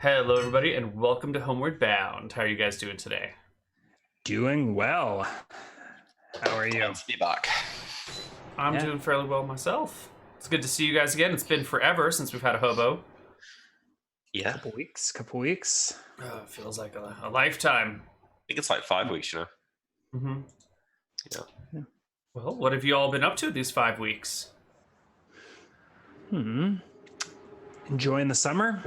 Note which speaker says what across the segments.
Speaker 1: Hello, everybody, and welcome to Homeward Bound. How are you guys doing today?
Speaker 2: Doing well. How are you?
Speaker 3: Glad to be back.
Speaker 1: I'm doing fairly well myself. It's good to see you guys again. It's been forever since we've had a hobo.
Speaker 3: Yeah,
Speaker 2: Couple weeks.
Speaker 1: It feels like a lifetime.
Speaker 3: I think it's like 5 weeks,
Speaker 1: Mm-hmm.
Speaker 3: Yeah.
Speaker 1: Well, what have you all been up to these 5 weeks?
Speaker 2: Enjoying the summer.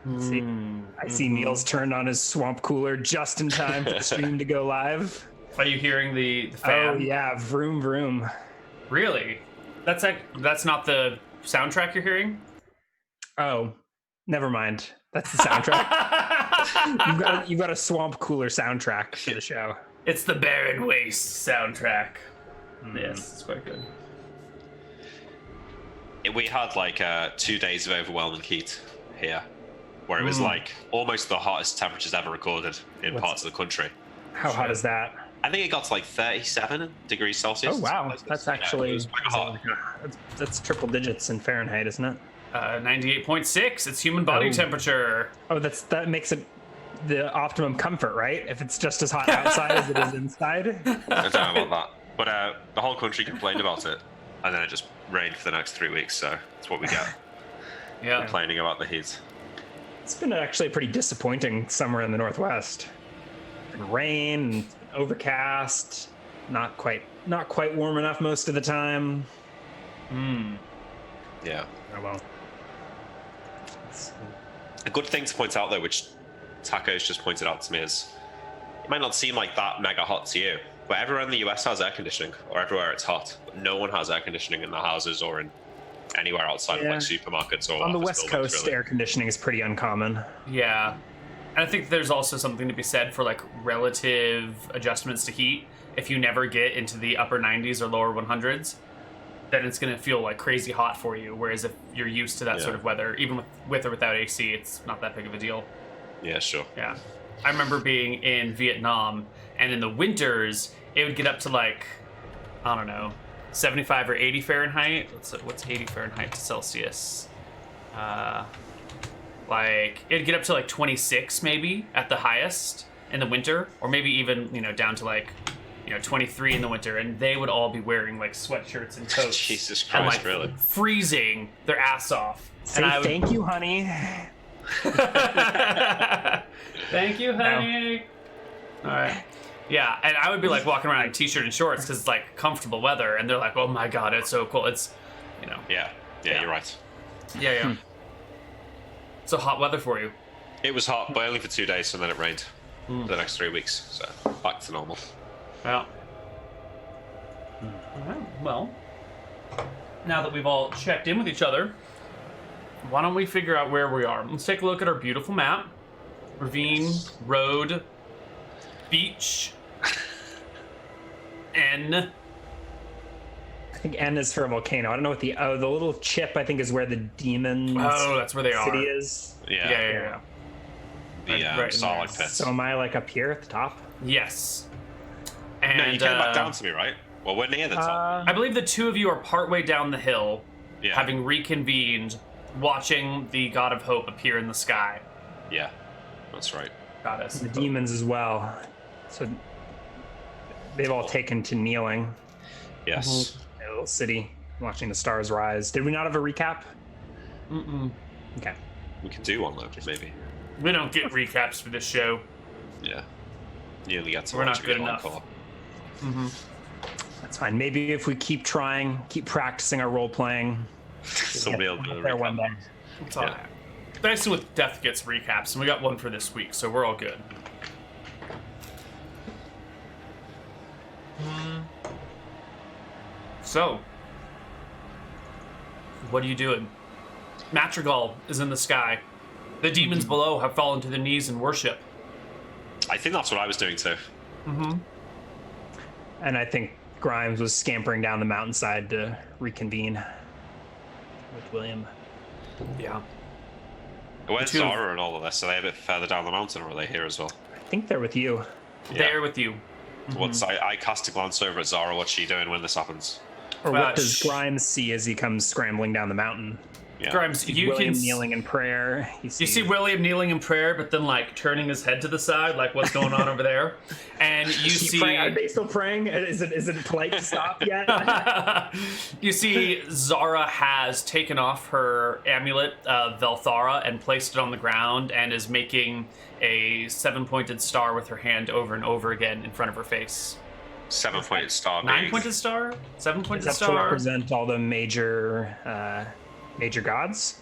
Speaker 2: I see Neal's turned on his swamp cooler just in time for the stream to go live.
Speaker 1: Are you hearing the fan?
Speaker 2: Oh yeah, vroom vroom.
Speaker 1: Really? That's not the soundtrack you're hearing?
Speaker 2: Oh, never mind. That's the soundtrack. you've got a swamp cooler soundtrack for the show.
Speaker 1: It's the Barren Waste soundtrack. Yes, it's quite good.
Speaker 3: We had like 2 days of overwhelming heat here, where it was like almost the hottest temperatures ever recorded in parts of the country.
Speaker 2: How hot is that?
Speaker 3: I think it got to like 37 degrees Celsius.
Speaker 2: Oh wow, that's actually
Speaker 3: it was quite hot.
Speaker 2: that's triple digits in Fahrenheit, isn't it?
Speaker 1: 98.6. It's human body temperature.
Speaker 2: Oh, that makes it the optimum comfort, right? If it's just as hot outside as it is inside.
Speaker 3: I don't know about that, but the whole country complained about it, and then it just rained for the next 3 weeks. So that's what we get.
Speaker 1: Yeah.
Speaker 3: Complaining about the heat.
Speaker 2: It's been actually a pretty disappointing summer in the Northwest. Been rain, and overcast, not quite warm enough most of the time.
Speaker 3: Yeah.
Speaker 2: Oh well.
Speaker 3: A good thing to point out, though, which Tacos just pointed out to me, is it might not seem like that mega hot to you, but everywhere in the US has air conditioning, or everywhere it's hot. But no one has air conditioning in their houses or in anywhere outside of like supermarkets or
Speaker 2: on the
Speaker 3: office
Speaker 2: West
Speaker 3: buildings,
Speaker 2: Coast.
Speaker 3: really.
Speaker 2: Air conditioning is pretty uncommon.
Speaker 1: Yeah. And I think there's also something to be said for like relative adjustments to heat. If you never get into the upper 90s or lower 100s, then it's going to feel like crazy hot for you. Whereas if you're used to that sort of weather, even with or without AC, it's not that big of a deal.
Speaker 3: Yeah, sure.
Speaker 1: Yeah. I remember being in Vietnam, and in the winters, it would get up to like, I don't know, 75 or 80 Fahrenheit. What's 80 Fahrenheit to Celsius? Like, it'd get up to like 26 maybe at the highest in the winter, or maybe even, down to like, 23 in the winter, and they would all be wearing like sweatshirts and coats.
Speaker 3: Jesus Christ,
Speaker 1: and, like,
Speaker 3: really?
Speaker 1: Freezing their ass off.
Speaker 2: Say thank you, honey.
Speaker 1: Thank you, honey. All right. Yeah, and I would be like walking around in t-shirt and shorts because it's like comfortable weather, and they're like, "Oh my god, it's so cool." It's,
Speaker 3: Yeah, you're right.
Speaker 1: Yeah. So hot weather for you.
Speaker 3: It was hot, but only for 2 days, and then it rained for the next 3 weeks. So back to normal.
Speaker 1: Yeah. All right. Well, now that we've all checked in with each other, why don't we figure out where we are? Let's take a look at our beautiful map. Ravine, road, beach, N.
Speaker 2: I think N is for a volcano. I don't know what the little chip I think is where the demons.
Speaker 1: Oh, that's where they
Speaker 2: city
Speaker 1: are.
Speaker 2: is.
Speaker 1: Yeah.
Speaker 3: The
Speaker 1: Right in
Speaker 3: Starlight
Speaker 1: there.
Speaker 3: Pit.
Speaker 2: So am I like up here at the top?
Speaker 1: Yes. And
Speaker 3: No, you came back down to me, right? Well, we're near the top.
Speaker 1: I believe the two of you are partway down the hill,
Speaker 3: Yeah.
Speaker 1: having reconvened, watching the God of Hope appear in the sky.
Speaker 3: Yeah, that's right.
Speaker 1: Goddess.
Speaker 2: The demons as well. So they've all taken to kneeling
Speaker 3: Yes.
Speaker 2: in a little city, watching the stars rise. Did we not have a recap?
Speaker 1: Mm-mm.
Speaker 2: Okay.
Speaker 3: We can do one, though, maybe.
Speaker 1: We don't get recaps for this show.
Speaker 3: Yeah. You only get to
Speaker 1: We're
Speaker 3: watch
Speaker 1: not
Speaker 3: a
Speaker 1: good
Speaker 3: bit
Speaker 1: enough.
Speaker 3: encore.
Speaker 2: That's fine. Maybe if we keep trying, keep practicing our role playing,
Speaker 3: Somebody will do
Speaker 2: get
Speaker 3: the
Speaker 2: there
Speaker 3: recap.
Speaker 2: one day.
Speaker 1: It's all
Speaker 3: Yeah.
Speaker 1: right. Basically, with Death gets recaps, and we got one for this week, so we're all good. So, what are you doing? Madrigal is in the sky. The demons below have fallen to their knees in worship.
Speaker 3: I think that's what I was doing too.
Speaker 2: And I think Grimes was scampering down the mountainside to reconvene with William.
Speaker 1: Yeah.
Speaker 3: Where's
Speaker 1: two-
Speaker 3: Zara and all of this? Are they a bit further down the mountain, or are they here as well?
Speaker 2: I think they're with you.
Speaker 1: There with you.
Speaker 3: I cast a glance over at Zara. What's she doing when this happens?
Speaker 2: Or
Speaker 1: Well,
Speaker 2: what does Grimes see as he comes scrambling down the mountain?
Speaker 3: Yeah.
Speaker 1: Grimes, you
Speaker 2: William
Speaker 1: can
Speaker 2: kneeling in prayer.
Speaker 1: You see William kneeling in prayer, but then like turning his head to the side, like what's going on over there? And you see,
Speaker 2: Are they still praying? Is it polite to stop yet?
Speaker 1: you see Zara has taken off her amulet of Velthara and placed it on the ground and is making a 7-pointed star with her hand over and over again in front of her face.
Speaker 3: 7-pointed star.
Speaker 1: 9-pointed star? 7-pointed
Speaker 2: Is that to
Speaker 1: star?
Speaker 2: represent all the major gods?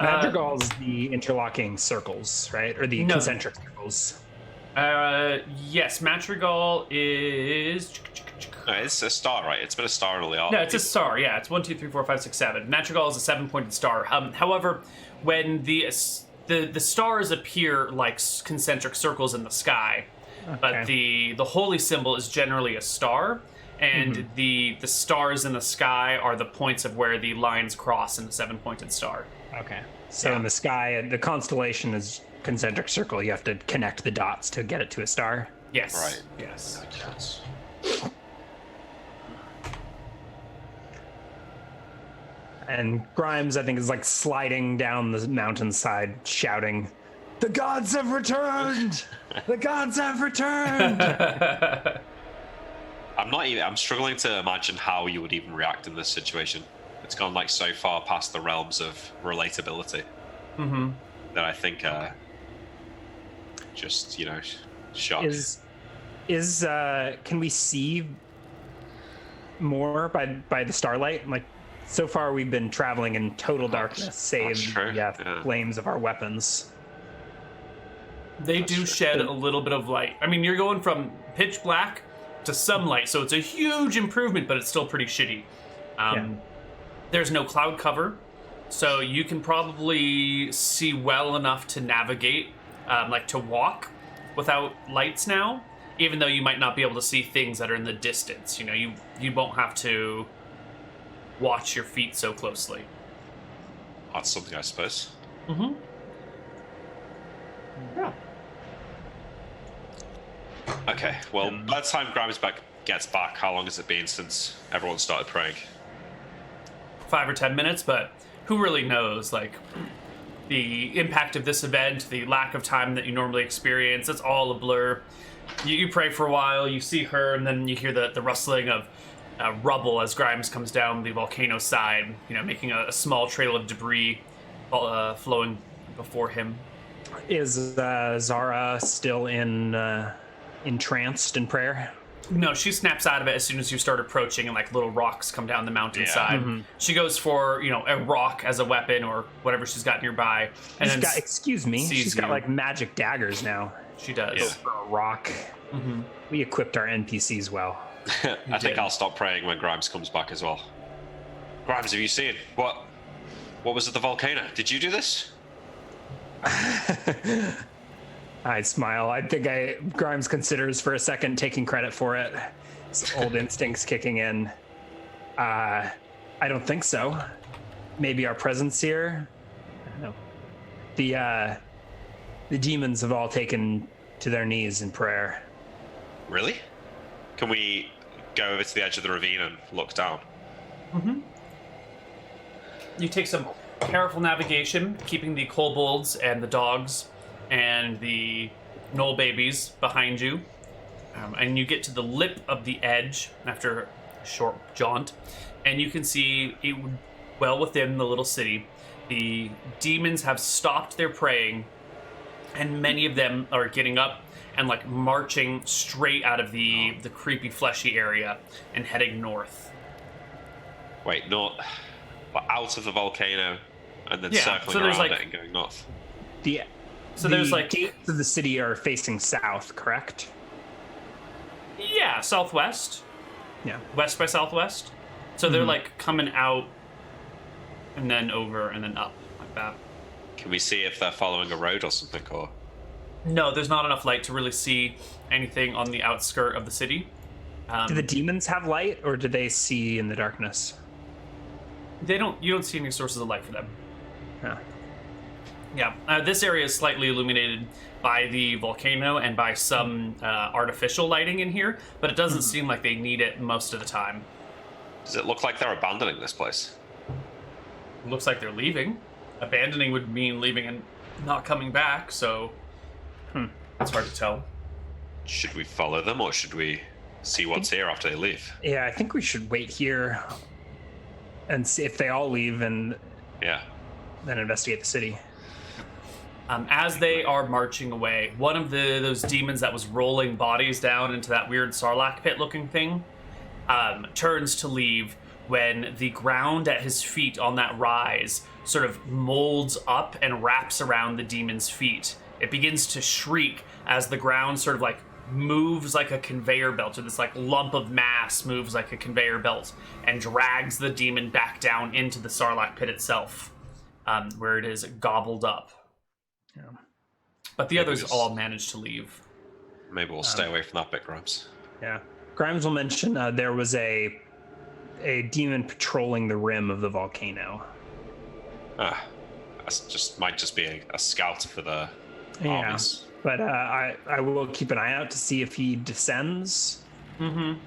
Speaker 2: Madrigal's the interlocking circles, right? Or the
Speaker 1: No.
Speaker 2: concentric circles.
Speaker 1: Yes, Madrigal is.
Speaker 3: No, it's a star, right? It's been a star in all the art.
Speaker 1: No, it's a star. Yeah, it's 1, 2, 3, 4, 5, 6, 7. Madrigal is a 7-pointed star. However, when the stars appear like concentric circles in the sky, but the holy symbol is generally a star, and the stars in the sky are the points of where the lines cross in the 7-pointed star.
Speaker 2: Okay. So in the sky, the constellation is concentric circle. You have to connect the dots to get it to a star.
Speaker 1: Yes.
Speaker 3: Right.
Speaker 1: Yes.
Speaker 3: Yes.
Speaker 2: And Grimes, I think, is like sliding down the mountainside, shouting, "The gods have returned! The gods have returned!"
Speaker 3: I'm struggling to imagine how you would even react in this situation. It's gone like so far past the realms of relatability that I think just, shock.
Speaker 2: Can we see more by the starlight? Like, so far we've been traveling in total darkness, save the flames of our weapons.
Speaker 1: They do shed a little bit of light. I mean, you're going from pitch black to some light, so it's a huge improvement, but it's still pretty shitty. There's no cloud cover, so you can probably see well enough to navigate, like to walk without lights now, even though you might not be able to see things that are in the distance. You won't have to watch your feet so closely.
Speaker 3: That's something, I suppose.
Speaker 1: Yeah.
Speaker 3: Okay, well, by the time Grimes gets back, how long has it been since everyone started praying?
Speaker 1: 5 or 10 minutes, but who really knows? Like, the impact of this event, the lack of time that you normally experience, it's all a blur. You pray for a while, you see her, and then you hear the rustling of rubble as Grimes comes down the volcano side, making a small trail of debris flowing before him.
Speaker 2: Is Zara still entranced in prayer?
Speaker 1: No, she snaps out of it as soon as you start approaching, and like little rocks come down the mountainside. She goes for a rock as a weapon or whatever she's got nearby. And then
Speaker 2: excuse me, she's got like magic daggers now.
Speaker 1: She does.
Speaker 2: Yeah. For a rock. We equipped our NPCs well.
Speaker 3: I think I'll stop praying when Grimes comes back as well. Grimes, have you seen what was at the volcano? Did you do this?
Speaker 2: I smile. I think Grimes considers for a second taking credit for it. His old instincts kicking in. I don't think so. Maybe our presence here? I don't know. The demons have all taken to their knees in prayer.
Speaker 3: Really? Can we go over to the edge of the ravine and look down?
Speaker 1: You take some careful navigation, keeping the kobolds and the dogs and the knoll babies behind you, and you get to the lip of the edge after a short jaunt, and you can see well within the little city, the demons have stopped their praying, and many of them are getting up and like marching straight out of the creepy fleshy area and heading north.
Speaker 3: Wait, out of the volcano and then circling around it and going north.
Speaker 2: There's like gates of the city are facing south, correct?
Speaker 1: Yeah, southwest.
Speaker 2: Yeah,
Speaker 1: west by southwest. So they're like coming out and then over and then up like that.
Speaker 3: Can we see if they're following a road or something, or?
Speaker 1: No, there's not enough light to really see anything on the outskirt of the city.
Speaker 2: Do the demons have light, or do they see in the darkness?
Speaker 1: You don't see any sources of light for them.
Speaker 2: Huh.
Speaker 1: Yeah, this area is slightly illuminated by the volcano and by some artificial lighting in here, but it doesn't seem like they need it most of the time.
Speaker 3: Does it look like they're abandoning this place?
Speaker 1: Looks like they're leaving. Abandoning would mean leaving and not coming back, so it's hard to tell.
Speaker 3: Should we follow them, or should we see what's here after they leave?
Speaker 2: Yeah, I think we should wait here and see if they all leave, and
Speaker 3: Yeah.
Speaker 2: then investigate the city.
Speaker 1: As they are marching away, one of those demons that was rolling bodies down into that weird sarlacc pit looking thing turns to leave when the ground at his feet on that rise sort of molds up and wraps around the demon's feet. It begins to shriek as the ground sort of like moves like a conveyor belt, or this like lump of mass moves like a conveyor belt and drags the demon back down into the sarlacc pit itself, where it is gobbled up.
Speaker 2: Yeah.
Speaker 1: But the others all managed to leave.
Speaker 3: Maybe we'll stay away from that bit, Grimes.
Speaker 2: Yeah. Grimes will mention there was a demon patrolling the rim of the volcano.
Speaker 3: Might just be a scout for the armies.
Speaker 2: But I will keep an eye out to see if he descends.
Speaker 1: Mm-hmm.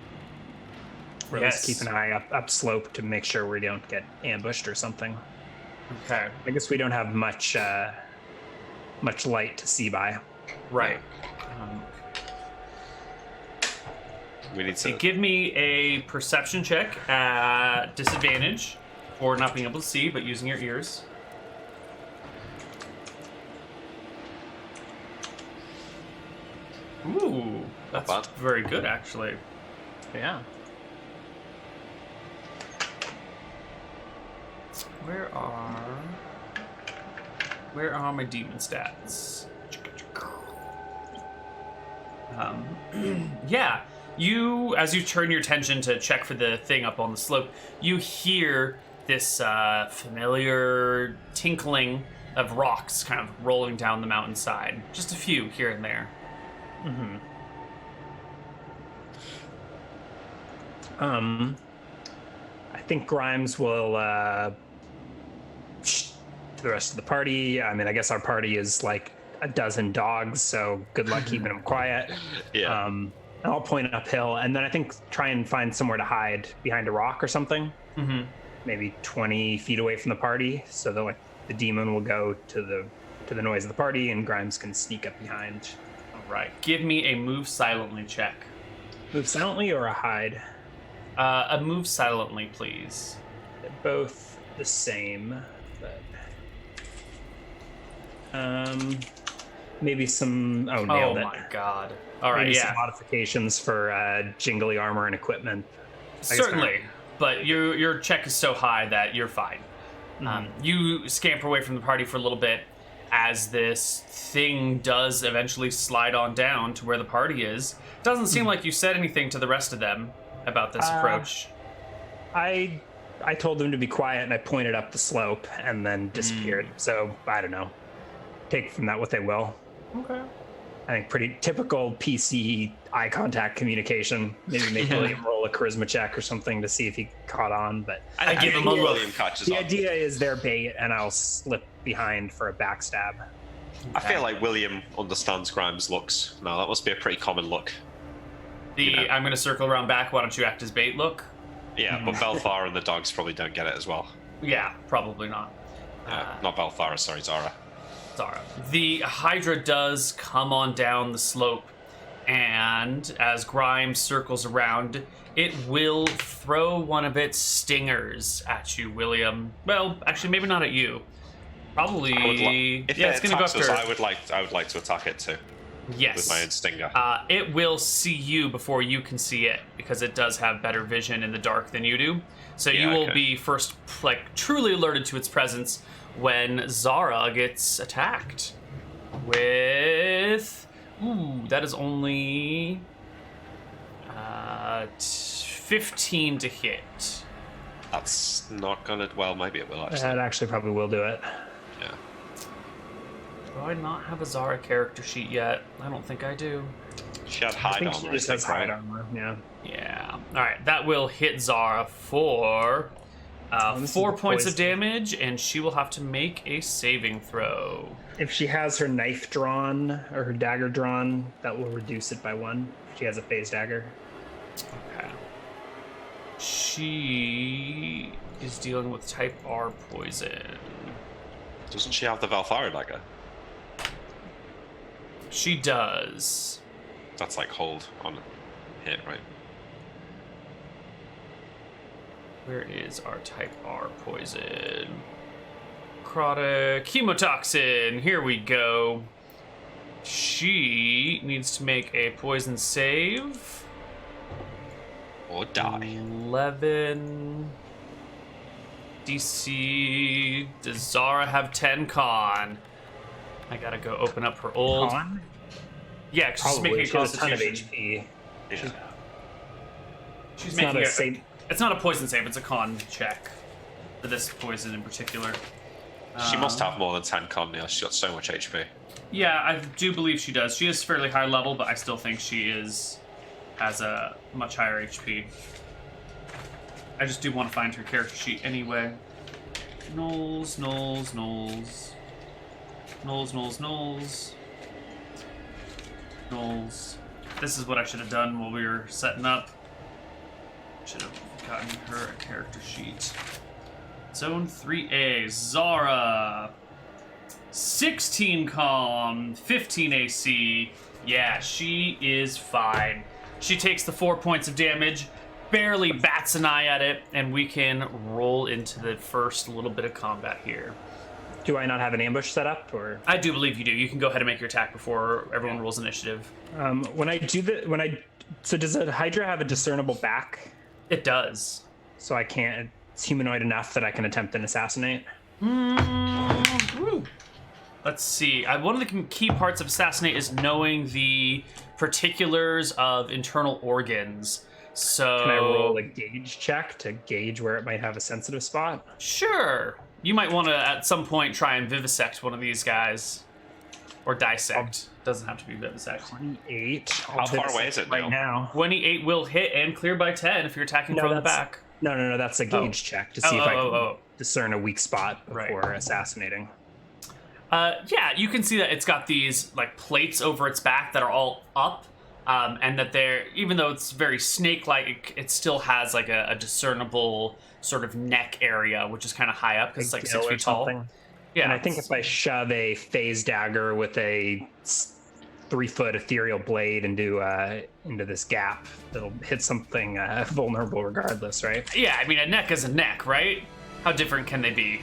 Speaker 2: Or at least keep an eye up slope to make sure we don't get ambushed or something.
Speaker 1: Okay.
Speaker 2: I guess we don't have much light to see by.
Speaker 1: Right.
Speaker 3: We need to
Speaker 1: give me a perception check at disadvantage for not being able to see, but using your ears. Ooh, that's very good, actually.
Speaker 2: Yeah.
Speaker 1: Where are my demon stats? Yeah. As you turn your attention to check for the thing up on the slope, you hear this familiar tinkling of rocks kind of rolling down the mountainside. Just a few here and there.
Speaker 2: Mm-hmm. I think Grimes will to the rest of the party. I mean, I guess our party is like a dozen dogs, so good luck keeping them quiet.
Speaker 3: Yeah.
Speaker 2: I'll point uphill, and then I think try and find somewhere to hide behind a rock or something.
Speaker 1: Mm-hmm.
Speaker 2: Maybe 20 feet away from the party, so that like the demon will go to the noise of the party, and Grimes can sneak up behind.
Speaker 1: All right. Give me a move silently check.
Speaker 2: Move silently or a hide?
Speaker 1: A move silently, please.
Speaker 2: They're both the same, but maybe some. Oh, nailed it!
Speaker 1: Oh my god! All right,
Speaker 2: maybe
Speaker 1: yeah.
Speaker 2: some modifications for jingly armor and equipment.
Speaker 1: Certainly, but your check is so high that you're fine.
Speaker 2: Mm-hmm.
Speaker 1: You scamper away from the party for a little bit as this thing does eventually slide on down to where the party is. Doesn't seem like you said anything to the rest of them about this approach.
Speaker 2: I told them to be quiet, and I pointed up the slope and then disappeared. So I don't know. Take from that what they will.
Speaker 1: Okay.
Speaker 2: I think pretty typical PC eye contact communication. Maybe make William roll a charisma check or something to see if he caught on. But
Speaker 1: I give him a look.
Speaker 3: William catches
Speaker 2: the
Speaker 3: on.
Speaker 2: idea is their bait, and I'll slip behind for a backstab.
Speaker 3: I feel like William understands Grimes' looks. No, that must be a pretty common look.
Speaker 1: I'm going to circle around back. Why don't you act as bait? Look.
Speaker 3: Yeah, but Belfar and the dogs probably don't get it as well.
Speaker 1: Yeah, probably not.
Speaker 3: Not Belfar, sorry, Zara.
Speaker 1: The Hydra does come on down the slope, and as Grimes circles around, it will throw one of its stingers at you, William. Well, actually, maybe not at you. Probably.
Speaker 3: If
Speaker 1: it's going to go
Speaker 3: attacks us,
Speaker 1: after.
Speaker 3: I would like to attack it too.
Speaker 1: Yes.
Speaker 3: With my own stinger.
Speaker 1: It will see you before you can see it, because it does have better vision in the dark than you do. So you will be first, truly alerted to its presence when Zara gets attacked with... Ooh, that is only 15 to hit.
Speaker 3: That's not gonna... Well, maybe it will, actually.
Speaker 2: That actually probably will do it.
Speaker 3: Yeah.
Speaker 1: Do I not have a Zara character sheet yet? I don't think I do.
Speaker 3: She had
Speaker 2: I
Speaker 3: hide
Speaker 2: think
Speaker 3: armor.
Speaker 2: she just has hide armor, yeah.
Speaker 1: Yeah. Alright, that will hit Zara for 4 points of damage, and she will have to make a saving throw.
Speaker 2: If she has her knife drawn or her dagger drawn, that will reduce it by 1. She has a phase dagger.
Speaker 1: Okay. She is dealing with type R poison.
Speaker 3: Doesn't she have the Valthari dagger?
Speaker 1: She does.
Speaker 3: That's like hold on hit, right?
Speaker 1: Where is our type R poison? Necrotic chemotoxin. Here we go. She needs to make a poison save.
Speaker 3: Or die.
Speaker 1: 11. DC. Does Zara have 10 con? I gotta go open up her old.
Speaker 2: Con?
Speaker 1: Yeah, 'cause she's
Speaker 2: Probably.
Speaker 1: making a
Speaker 2: She has a ton of
Speaker 1: constitution.
Speaker 2: HP.
Speaker 3: Yeah.
Speaker 1: She's
Speaker 2: It's
Speaker 1: making
Speaker 2: not a
Speaker 1: a.
Speaker 2: save.
Speaker 1: It's not a poison save. It's a con check for this poison in particular.
Speaker 3: She must have more than 10 con, Neal. She's got so much HP.
Speaker 1: Yeah, I do believe she does. She is fairly high level, but I still think she has a much higher HP. I just do want to find her character sheet anyway. Knowles. This is what I should have done while we were setting up. Should have gotten her a character sheet. Zone 3A, Zara. 16 com, 15 AC. Yeah, she is fine. She takes the 4 points of damage, barely bats an eye at it, and we can roll into the first little bit of combat here.
Speaker 2: Do I not have an ambush set up, or
Speaker 1: I do believe you do. You can go ahead and make your attack before everyone rolls initiative.
Speaker 2: so does a Hydra have a discernible back?
Speaker 1: It does.
Speaker 2: So I can't. It's humanoid enough that I can attempt an assassinate.
Speaker 1: Woo. Let's see. One of the key parts of assassinate is knowing the particulars of internal organs. So
Speaker 2: Can I roll a gauge check to gauge where it might have a sensitive spot?
Speaker 1: Sure. You might want to at some point try and vivisect one of these guys, or dissect. Doesn't have to be vivisect.
Speaker 2: 28.
Speaker 3: How far away is it,
Speaker 2: right
Speaker 3: Neal?
Speaker 2: now?
Speaker 1: 28 will hit and clear by 10 if you're attacking
Speaker 2: No,
Speaker 1: from the
Speaker 2: that's-
Speaker 1: back.
Speaker 2: No. That's a gauge check to see if I can discern a weak spot before assassinating.
Speaker 1: Yeah, you can see that it's got these like plates over its back that are all up, and that they're, even though it's very snake-like, it still has like a discernible sort of neck area, which is kind of high up because it's like 6 feet tall. Yeah,
Speaker 2: And I think if I shove a phase dagger with a 3-foot ethereal blade into this gap, it'll hit something vulnerable regardless, right?
Speaker 1: Yeah, I mean, a neck is a neck, right? How different can they be?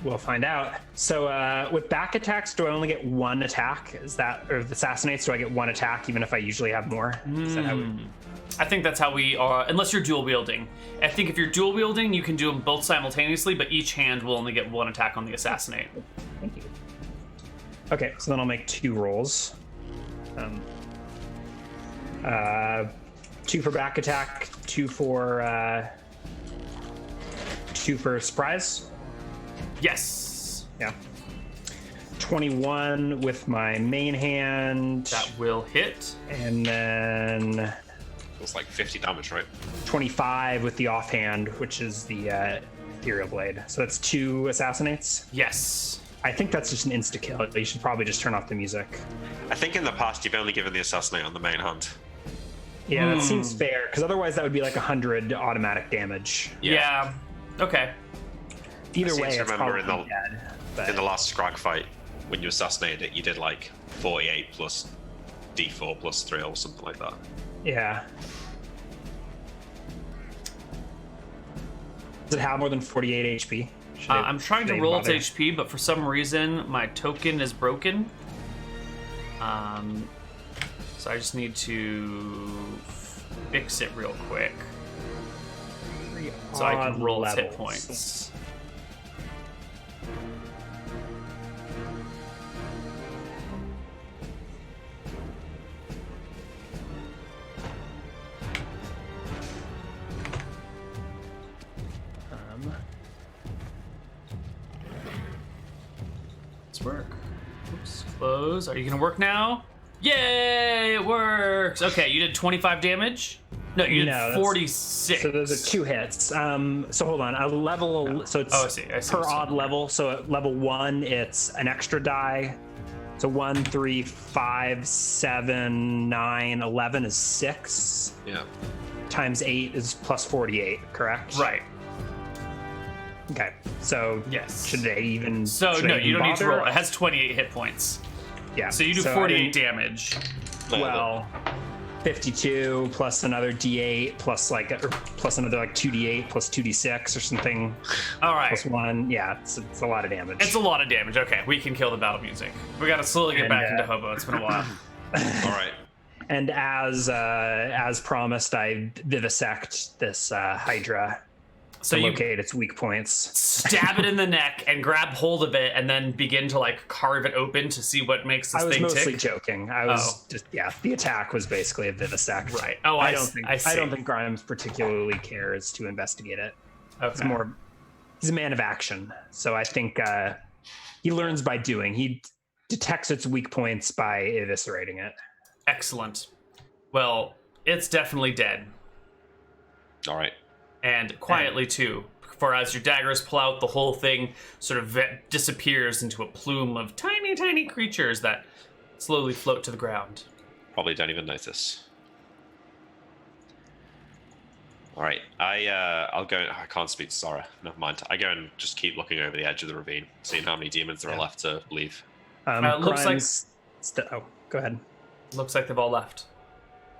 Speaker 2: We'll find out. So with back attacks, do I only get one attack? Is that, or with assassinates, do I get one attack even if I usually have more? Is that how we...
Speaker 1: I think that's how we are, unless you're dual wielding. I think if you're dual wielding, you can do them both simultaneously, but each hand will only get one attack on the assassinate.
Speaker 2: Thank you. Okay, so then I'll make 2 rolls. 2 for back attack, 2 for surprise.
Speaker 1: Yes.
Speaker 2: Yeah. 21 with my main hand.
Speaker 1: That will hit.
Speaker 2: And then
Speaker 3: It's like 50 damage, right?
Speaker 2: 25 with the offhand, which is the ethereal blade. So that's 2 assassinates.
Speaker 1: Yes.
Speaker 2: I think that's just an insta kill. You should probably just turn off the music.
Speaker 3: I think in the past you've only given the assassinate on the main hand.
Speaker 2: Yeah, that seems fair, because otherwise that would be like 100 automatic damage.
Speaker 1: Yeah. Okay.
Speaker 2: Either
Speaker 3: I seem
Speaker 2: way,
Speaker 3: to
Speaker 2: it's
Speaker 3: remember
Speaker 2: probably
Speaker 3: in the-
Speaker 2: dead. But
Speaker 3: In the last Scrag fight, when you assassinated it, you did like 48 plus D4 plus 3 or something like that.
Speaker 2: yeah. Does it have more than 48 HP?
Speaker 1: I'm trying to roll its HP, but for some reason my token is broken. So I just need to fix it real quick so I can roll its hit points. Let's work. Oops, close. Are you gonna work now? Yay, it works! Okay, you did 25 damage? No, you did
Speaker 2: No, that's-
Speaker 1: 46.
Speaker 2: So those are 2 hits. So hold on. A level. So it's
Speaker 1: Oh, I see
Speaker 2: per
Speaker 1: what's
Speaker 2: odd
Speaker 1: going on.
Speaker 2: level. So at level 1, it's an extra die. So 1, 3, 5, 7, 9, 11 is 6.
Speaker 3: Yeah.
Speaker 2: Times 8 is plus 48. Correct.
Speaker 1: Right.
Speaker 2: Okay, so
Speaker 1: Yes.
Speaker 2: should I even?
Speaker 1: So
Speaker 2: should
Speaker 1: no,
Speaker 2: I
Speaker 1: you
Speaker 2: even
Speaker 1: don't need to
Speaker 2: bother?
Speaker 1: roll. It has 28 hit points.
Speaker 2: Yeah.
Speaker 1: So you do
Speaker 2: I
Speaker 1: 48
Speaker 2: didn't-
Speaker 1: damage.
Speaker 2: Well, 52 plus another D8 plus plus another like 2D8 plus 2D6 or something.
Speaker 1: All right.
Speaker 2: Plus 1. Yeah, it's a lot of damage.
Speaker 1: It's a lot of damage. Okay, we can kill the battle music. We gotta slowly get
Speaker 2: And,
Speaker 1: back into Hobo. It's been a while.
Speaker 3: All right.
Speaker 2: And as promised, I vivisect this Hydra
Speaker 1: So
Speaker 2: to
Speaker 1: you
Speaker 2: locate its weak points.
Speaker 1: stab it in the neck and grab hold of it, and then begin to like carve it open to see what makes this
Speaker 2: I was
Speaker 1: thing
Speaker 2: mostly
Speaker 1: tick.
Speaker 2: joking. I was just the attack was basically a vivisect.
Speaker 1: Right. Oh,
Speaker 2: I don't think
Speaker 1: I see.
Speaker 2: I don't think Grimes particularly cares to investigate it.
Speaker 1: Okay.
Speaker 2: He's a man of action, so I think he learns by doing. He detects its weak points by eviscerating it.
Speaker 1: Excellent. Well, it's definitely dead.
Speaker 3: All right.
Speaker 1: And quietly too, for as your daggers pull out, the whole thing sort of disappears into a plume of tiny, tiny creatures that slowly float to the ground.
Speaker 3: Probably don't even notice. All right. I'll go. I can't speak to Zara. Never mind. I go and just keep looking over the edge of the ravine, seeing how many demons there are left to leave.
Speaker 1: Looks like-
Speaker 2: Go ahead.
Speaker 1: Looks like they've all left.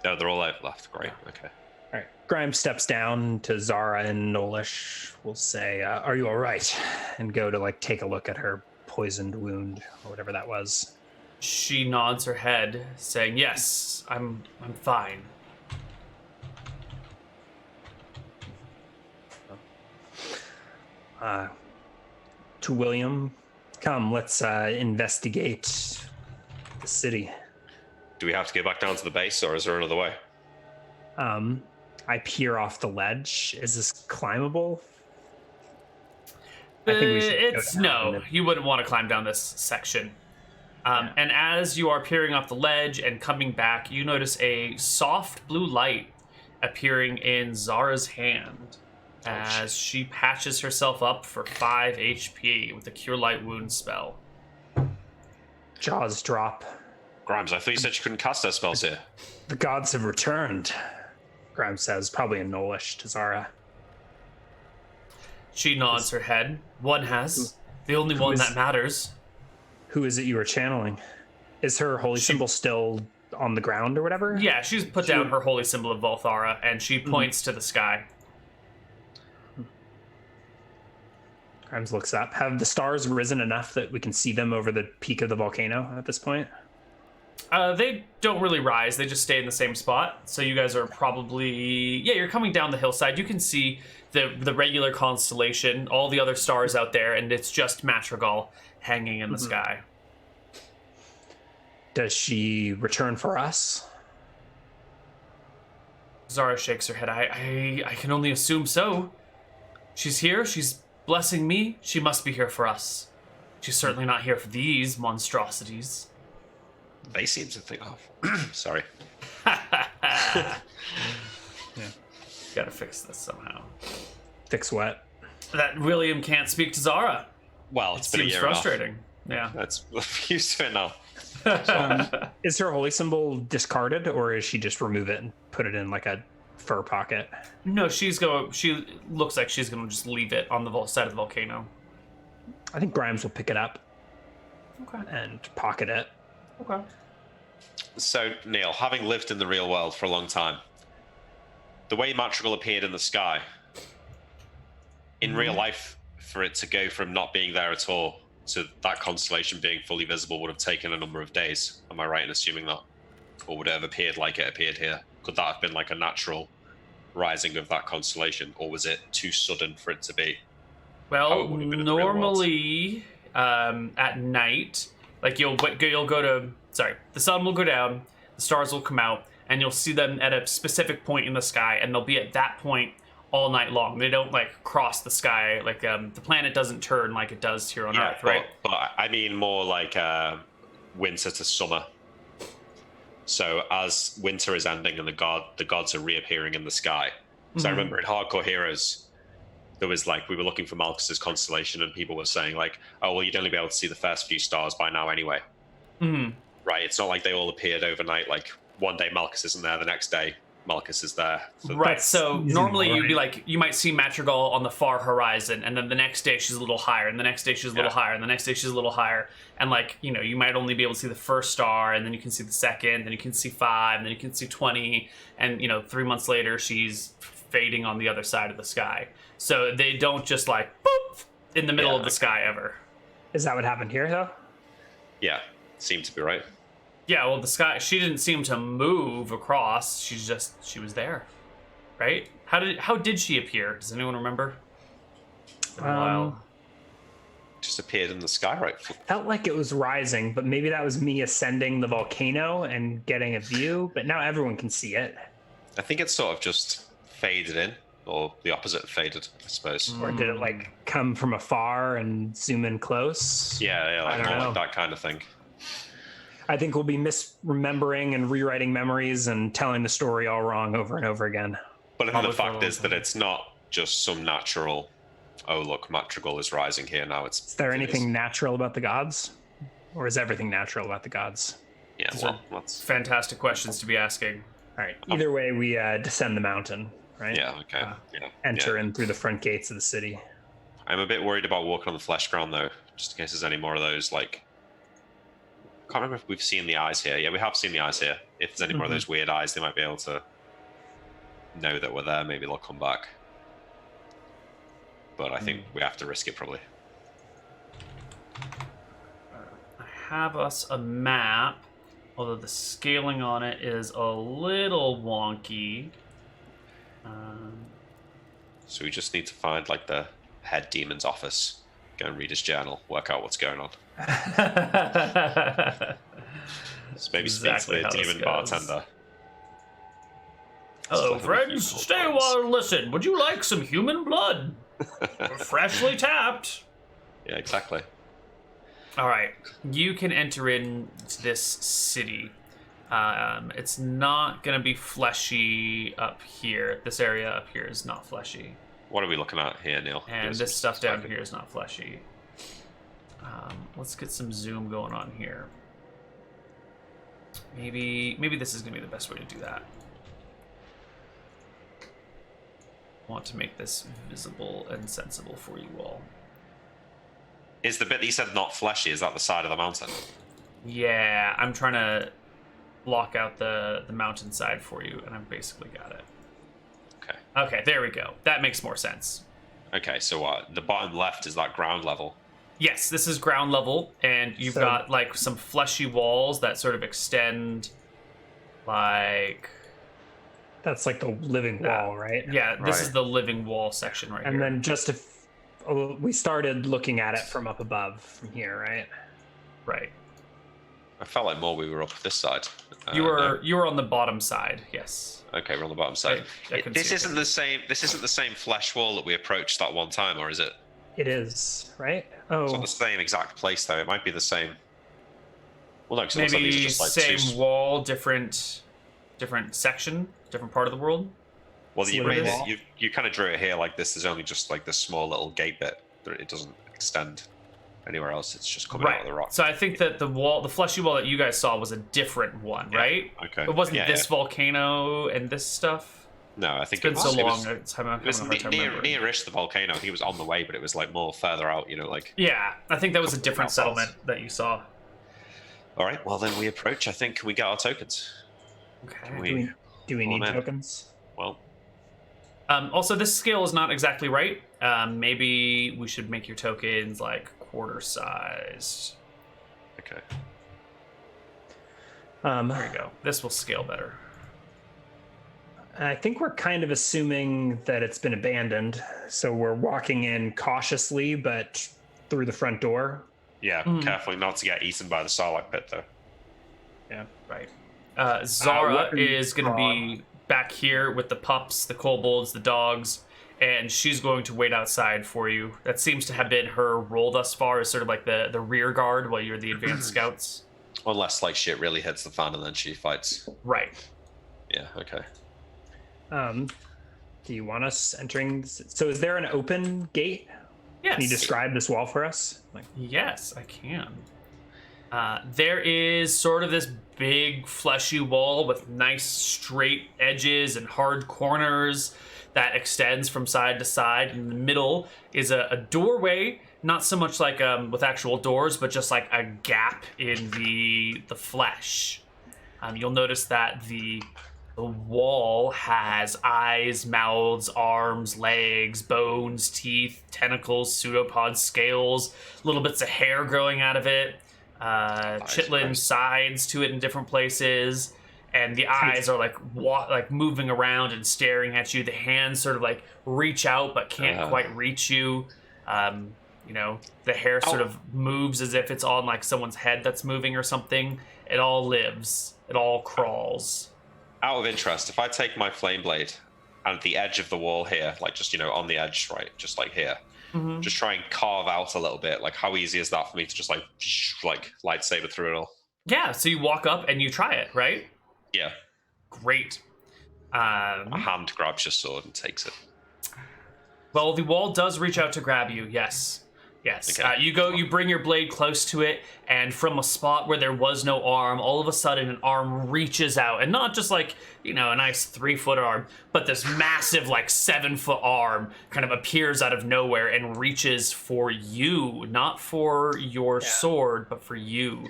Speaker 3: Oh, they're all left. Great. Okay.
Speaker 2: All right. Grimes steps down to Zara and Nolish. Will say, "Are you all right?" And go to like take a look at her poisoned wound or whatever that was.
Speaker 1: She nods her head, saying, "Yes, I'm fine."
Speaker 2: To William, come. Let's investigate the city.
Speaker 3: Do we have to go back down to the base, or is there another way?
Speaker 2: I peer off the ledge. Is this climbable? I think we should go
Speaker 1: It's
Speaker 2: down
Speaker 1: no.
Speaker 2: and-
Speaker 1: You wouldn't want to climb down this section. And as you are peering off the ledge and coming back, you notice a soft blue light appearing in Zara's hand as she patches herself up for 5 HP with the Cure Light Wound spell.
Speaker 2: Jaws drop.
Speaker 3: Grimes, I thought you said you couldn't cast those spells here.
Speaker 2: The gods have returned. Grimes says, probably in Nolish to Zara.
Speaker 1: She nods her head. One has. The only one
Speaker 2: is-
Speaker 1: that matters.
Speaker 2: Who is it you are channeling? Is her holy symbol still on the ground or whatever?
Speaker 1: Yeah, she's put down her holy symbol of Volthara, and she points to the sky.
Speaker 2: Grimes looks up. Have the stars risen enough that we can see them over the peak of the volcano at this point?
Speaker 1: They don't really rise. They just stay in the same spot. So you guys are probably... Yeah, you're coming down the hillside. You can see the regular constellation, all the other stars out there, and it's just Madrigal hanging in the sky.
Speaker 2: Does she return for us?
Speaker 1: Zara shakes her head. I can only assume so. She's here. She's blessing me. She must be here for us. She's certainly not here for these monstrosities.
Speaker 3: They seem to think. Oh, sorry.
Speaker 1: Gotta fix this somehow.
Speaker 2: Fix what?
Speaker 1: That William can't speak to Zara.
Speaker 3: Well,
Speaker 1: It
Speaker 3: it's been a
Speaker 1: seems
Speaker 3: year
Speaker 1: frustrating. Yeah.
Speaker 3: That's used to it now.
Speaker 2: Is her holy symbol discarded, or is she just remove it and put it in like a fur pocket?
Speaker 1: No, she looks like she's gonna just leave it on the side of the volcano.
Speaker 2: I think Grimes will pick it up
Speaker 1: Okay.
Speaker 2: and pocket it.
Speaker 1: Okay.
Speaker 3: So, Neal, having lived in the real world for a long time, the way Madrigal appeared in the sky, in real life, for it to go from not being there at all to that constellation being fully visible would have taken a number of days. Am I right in assuming that? Or would it have appeared like it appeared here? Could that have been like a natural rising of that constellation? Or was it too sudden for it to be? How
Speaker 1: Well,
Speaker 3: it would have been in the real world.
Speaker 1: normally at night, like you'll go to the sun will go down, the stars will come out, and you'll see them at a specific point in the sky, and they'll be at that point all night long. They don't like cross the sky, like the planet doesn't turn like it does here on Earth, right?
Speaker 3: But I mean more like winter to summer. So as winter is ending and the gods are reappearing in the sky. So I remember in Hardcore Heroes, there was like, we were looking for Malchus's constellation and people were saying like, oh, well, you'd only be able to see the first few stars by now anyway.
Speaker 1: Mm-hmm.
Speaker 3: Right? It's not like they all appeared overnight. Like one day Malchus isn't there, the next day Malchus is there.
Speaker 1: Right,
Speaker 2: That's
Speaker 1: so
Speaker 2: easy,
Speaker 1: normally you'd be
Speaker 2: right?
Speaker 1: like, you might see Madrigal on the far horizon, and then the next day she's a little higher, and the next day she's a little
Speaker 3: Yeah.
Speaker 1: higher, and the next day she's a little higher. And like, you know, you might only be able to see the first star, and then you can see the second, then you can see 5, and then you can see 20, and, you know, 3 months later she's fading on the other side of the sky. So they don't just like, boop, in the middle
Speaker 3: Yeah,
Speaker 1: of the
Speaker 3: okay.
Speaker 1: sky ever.
Speaker 2: Is that what happened here, though?
Speaker 3: Yeah, seemed to be right.
Speaker 1: Yeah, well, the sky, she didn't seem to move across, she was there. Right? How did she appear? Does anyone remember? It's been a while.
Speaker 3: Just appeared in the sky, right?
Speaker 2: Felt like it was rising, but maybe that was me ascending the volcano and getting a view, but now everyone can see it.
Speaker 3: I think it sort of just faded in, or the opposite faded, I suppose.
Speaker 2: Or did it like come from afar and zoom in close?
Speaker 3: Yeah, like
Speaker 2: I don't
Speaker 3: more
Speaker 2: know.
Speaker 3: like that kind of thing.
Speaker 2: I think we'll be misremembering and rewriting memories and telling the story all wrong over and over again.
Speaker 3: But I think
Speaker 1: Probably
Speaker 3: the
Speaker 1: for a
Speaker 3: fact
Speaker 1: long
Speaker 3: is that
Speaker 1: time.
Speaker 3: it's not just some natural. Oh look, Madrigal is rising here now.
Speaker 2: Is there anything natural about the gods? Or is everything natural about the gods?
Speaker 3: Yeah,
Speaker 1: These
Speaker 3: well,
Speaker 1: are
Speaker 3: that's
Speaker 1: fantastic questions to be asking.
Speaker 2: All right. Either way, we descend the mountain, right?
Speaker 3: yeah, okay, yeah.
Speaker 2: Enter
Speaker 3: yeah.
Speaker 2: in through the front gates of the city.
Speaker 3: I'm a bit worried about walking on the flesh ground though, just in case there's any more of those. Like, can't remember if we've seen the eyes here. Yeah, we have seen the eyes here. If there's any more of those weird eyes, they might be able to know that we're there. Maybe they'll come back. But I think we have to risk it probably.
Speaker 1: I have us a map, although the scaling on it is a little wonky.
Speaker 3: So we just need to find like the head demon's office, go and read his journal, work out what's going on. So maybe
Speaker 1: Exactly
Speaker 3: speak
Speaker 1: how
Speaker 3: to the
Speaker 1: this
Speaker 3: demon
Speaker 1: goes.
Speaker 3: bartender.
Speaker 1: Hello,
Speaker 3: Still have a few
Speaker 1: friends.
Speaker 3: cool
Speaker 1: Stay a
Speaker 3: points.
Speaker 1: while and listen. Would you like some human blood? Freshly tapped.
Speaker 3: Yeah, exactly.
Speaker 1: All right, you can enter into this city. It's not gonna be fleshy up here. This area up here is not fleshy,
Speaker 3: What are we looking at here, Neil?
Speaker 1: and
Speaker 3: Give us
Speaker 1: this
Speaker 3: some
Speaker 1: stuff down
Speaker 3: perspective.
Speaker 1: here is not fleshy. Let's get some zoom going on here. Maybe this is gonna be the best way to do that. Want to make this visible and sensible for you all.
Speaker 3: Is the bit that you said not fleshy, is that the side of the mountain?
Speaker 1: Yeah, I'm trying to block out the mountainside for you, and I've basically got it.
Speaker 3: Okay.
Speaker 1: Okay, there we go. That makes more sense.
Speaker 3: Okay, so what? The bottom left is that ground level.
Speaker 1: Yes, this is ground level, and you've
Speaker 2: So-
Speaker 1: got like some fleshy walls that sort of extend like
Speaker 2: That's like the living wall, right?
Speaker 1: yeah, this
Speaker 3: Right.
Speaker 1: is the living wall section right
Speaker 2: And
Speaker 1: here.
Speaker 2: then just if we started looking at it from up above from here, right?
Speaker 1: Right.
Speaker 3: I felt like more we were up this side.
Speaker 1: You
Speaker 3: No.
Speaker 1: were on the bottom side, yes.
Speaker 3: Okay, we're on the bottom side.
Speaker 1: I couldn't
Speaker 3: This
Speaker 1: see it.
Speaker 3: isn't the same. This isn't the same flesh wall that we approached that one time, or is it?
Speaker 2: It is, right?
Speaker 3: It's not
Speaker 2: Oh,
Speaker 3: the same exact place though. It might be the same. Well, no, because it looks like these are
Speaker 1: Maybe
Speaker 3: just like
Speaker 1: same
Speaker 3: two.
Speaker 1: wall, different section, different part of the world.
Speaker 3: Well, you
Speaker 2: Sliver
Speaker 3: made it.
Speaker 2: wall.
Speaker 3: You kind of drew it here like this. There's only just like this small little gate bit. It doesn't extend anywhere else. It's just coming out of the rock.
Speaker 1: So I think that the fleshy wall that you guys saw was a different one,
Speaker 3: Yeah,
Speaker 1: right?
Speaker 3: okay.
Speaker 1: It wasn't
Speaker 3: Yeah,
Speaker 1: this
Speaker 3: yeah.
Speaker 1: volcano and this stuff.
Speaker 3: No, I think
Speaker 1: It's been
Speaker 3: it was,
Speaker 1: so
Speaker 3: it
Speaker 1: long.
Speaker 3: was,
Speaker 1: It's having
Speaker 3: it was
Speaker 1: a hard time remembering.
Speaker 3: near-ish the volcano. I think it was on the way, but it was like more further out. You know, like.
Speaker 1: Yeah, I think that was a
Speaker 3: Couple
Speaker 1: different
Speaker 3: of
Speaker 1: settlement that you saw.
Speaker 3: All right. Well, then we approach. I think we get our tokens.
Speaker 1: Okay.
Speaker 2: do we
Speaker 3: Pull
Speaker 2: need
Speaker 3: them in.
Speaker 2: tokens?
Speaker 3: Well,
Speaker 1: Also, this scale is not exactly right. Maybe we should make your tokens like quarter sized.
Speaker 3: okay.
Speaker 1: There you go. This will scale better.
Speaker 2: I think we're kind of assuming that it's been abandoned, so we're walking in cautiously, but through the front door.
Speaker 3: Yeah, carefully not to get eaten by the Sarlacc pit, though.
Speaker 2: Yeah.
Speaker 1: Right. Zara
Speaker 2: what
Speaker 1: is going to be back here with the pups, the kobolds, the dogs, and she's going to wait outside for you. That seems to have been her role thus far, as sort of like the rear guard while you're the advanced scouts.
Speaker 3: Unless like shit really hits the fan and then she fights.
Speaker 1: Right.
Speaker 3: Yeah. Okay.
Speaker 2: Do you want us entering? So is there an open gate?
Speaker 1: Yes.
Speaker 2: Can you describe this wall for us? Like,
Speaker 1: Yes, I can. There is sort of this big fleshy wall with nice straight edges and hard corners that extends from side to side. In the middle is a doorway, not so much like with actual doors, but just like a gap in the flesh. You'll notice that the wall has eyes, mouths, arms, legs, bones, teeth, tentacles, pseudopods, scales, little bits of hair growing out of it, chitlin sides to it in different places, and the eyes are like moving around and staring at you. The hands sort of like reach out but can't quite reach you. The hair sort of moves as if it's on like someone's head that's moving or something. It all lives. It all crawls.
Speaker 3: Out of interest, if I take my flame blade and at the edge of the wall here, like just, on the edge, right, just like here, just try and carve out a little bit, like how easy is that for me to just like lightsaber through it all?
Speaker 1: Yeah, so you walk up and you try it, right?
Speaker 3: Yeah.
Speaker 1: Great.
Speaker 3: A hand grabs your sword and takes it.
Speaker 1: Well, the wall does reach out to grab you, yes. Yes.
Speaker 3: Okay.
Speaker 1: You bring your blade close to it, and from a spot where there was no arm, all of a sudden an arm reaches out, and not just like, a nice 3-foot arm, but this massive like 7-foot arm kind of appears out of nowhere and reaches for you, not for your sword, but for you.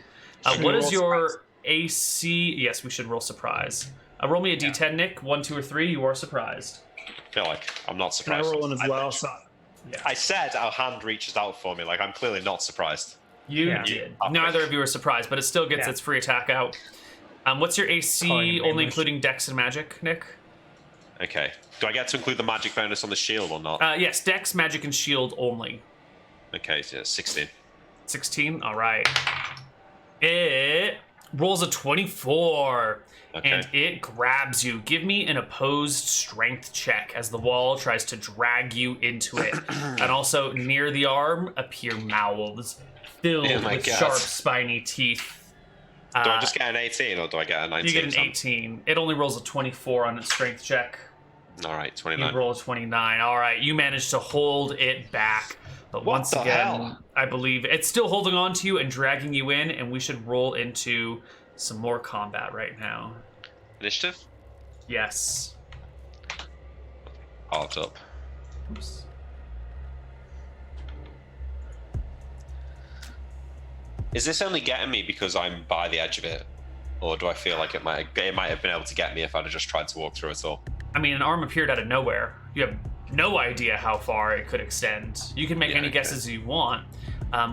Speaker 1: What is your surprise? AC? Yes, we should roll surprise. Roll me a D10, Nick. 1, 2, or 3. You are surprised.
Speaker 3: I feel like I'm not
Speaker 2: Can I
Speaker 3: surprised.
Speaker 2: roll one as well?
Speaker 3: I said our hand reaches out for me. Like, I'm clearly not surprised.
Speaker 1: You did. Neither of you are surprised, but it still gets its free attack out. What's your AC, only including Dex and Magic, Nick?
Speaker 3: Okay. Do I get to include the magic bonus on the shield or not?
Speaker 1: Yes, Dex, Magic, and Shield only.
Speaker 3: Okay, so 16.
Speaker 1: 16? All right. It rolls a 24.
Speaker 3: Okay.
Speaker 1: And it grabs you. Give me an opposed strength check as the wall tries to drag you into it. And also, near the arm appear mouths filled with sharp, spiny teeth.
Speaker 3: Do I just get an 18 or do I get a 19?
Speaker 1: You get an 18. It only rolls a 24 on its strength check.
Speaker 3: All right, 29.
Speaker 1: You roll a 29. All right, you managed to hold it back. But once again, I believe it's still holding on to you and dragging you in, and we should roll into some more combat right now.
Speaker 3: Initiative?
Speaker 1: Yes.
Speaker 3: Halved up.
Speaker 1: Oops.
Speaker 3: Is this only getting me because I'm by the edge of it? Or do I feel like it might have been able to get me if I'd have just tried to walk through it all?
Speaker 1: I mean, an arm appeared out of nowhere. You have no idea how far it could extend. You can make any guesses you want.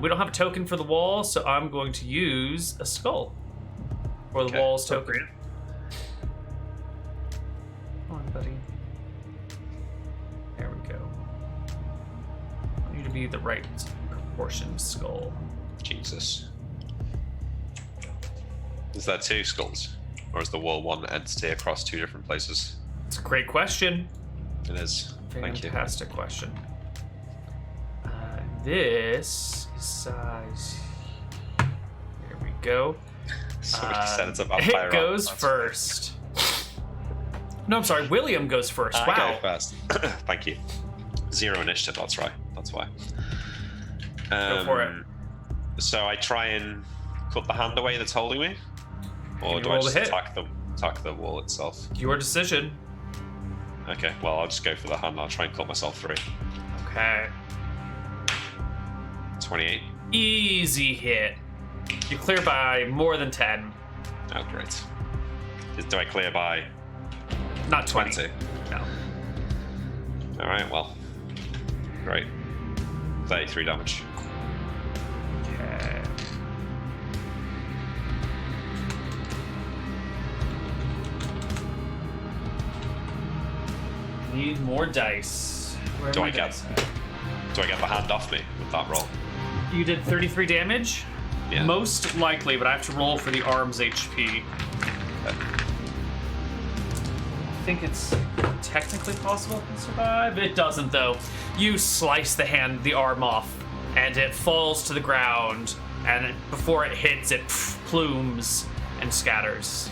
Speaker 1: We don't have a token for the wall, so I'm going to use a skull for the wall's token. Come on, buddy. There we go. I need to be the right proportioned skull.
Speaker 3: Jesus. Is there 2 skulls? Or is the wall one entity across 2 different places?
Speaker 1: It's a great question.
Speaker 3: It is. Thank you.
Speaker 1: Fantastic question. This is size. There we go. It goes first. No, I'm sorry. William goes first. Wow.
Speaker 3: I go first. Thank you. 0 initiative. That's right. That's why.
Speaker 1: Go for it.
Speaker 3: So I try and cut the hand away that's holding me, or do I just attack the wall itself?
Speaker 1: Your decision.
Speaker 3: Okay. Well, I'll just go for the hand. I'll try and cut myself through.
Speaker 1: Okay.
Speaker 3: 28.
Speaker 1: Easy hit. You clear by more than 10.
Speaker 3: Oh, great. Do I clear by?
Speaker 1: Not 20. No.
Speaker 3: All right. Well. Great. 33 damage.
Speaker 1: Okay. Need more dice.
Speaker 3: Do I get the hand off me with that roll?
Speaker 1: You did 33 damage?
Speaker 3: Yeah.
Speaker 1: Most likely, but I have to roll for the arm's HP.
Speaker 3: Okay.
Speaker 1: I think it's technically possible to survive. It doesn't, though. You slice the arm off, and it falls to the ground, and before it hits, it plumes and scatters.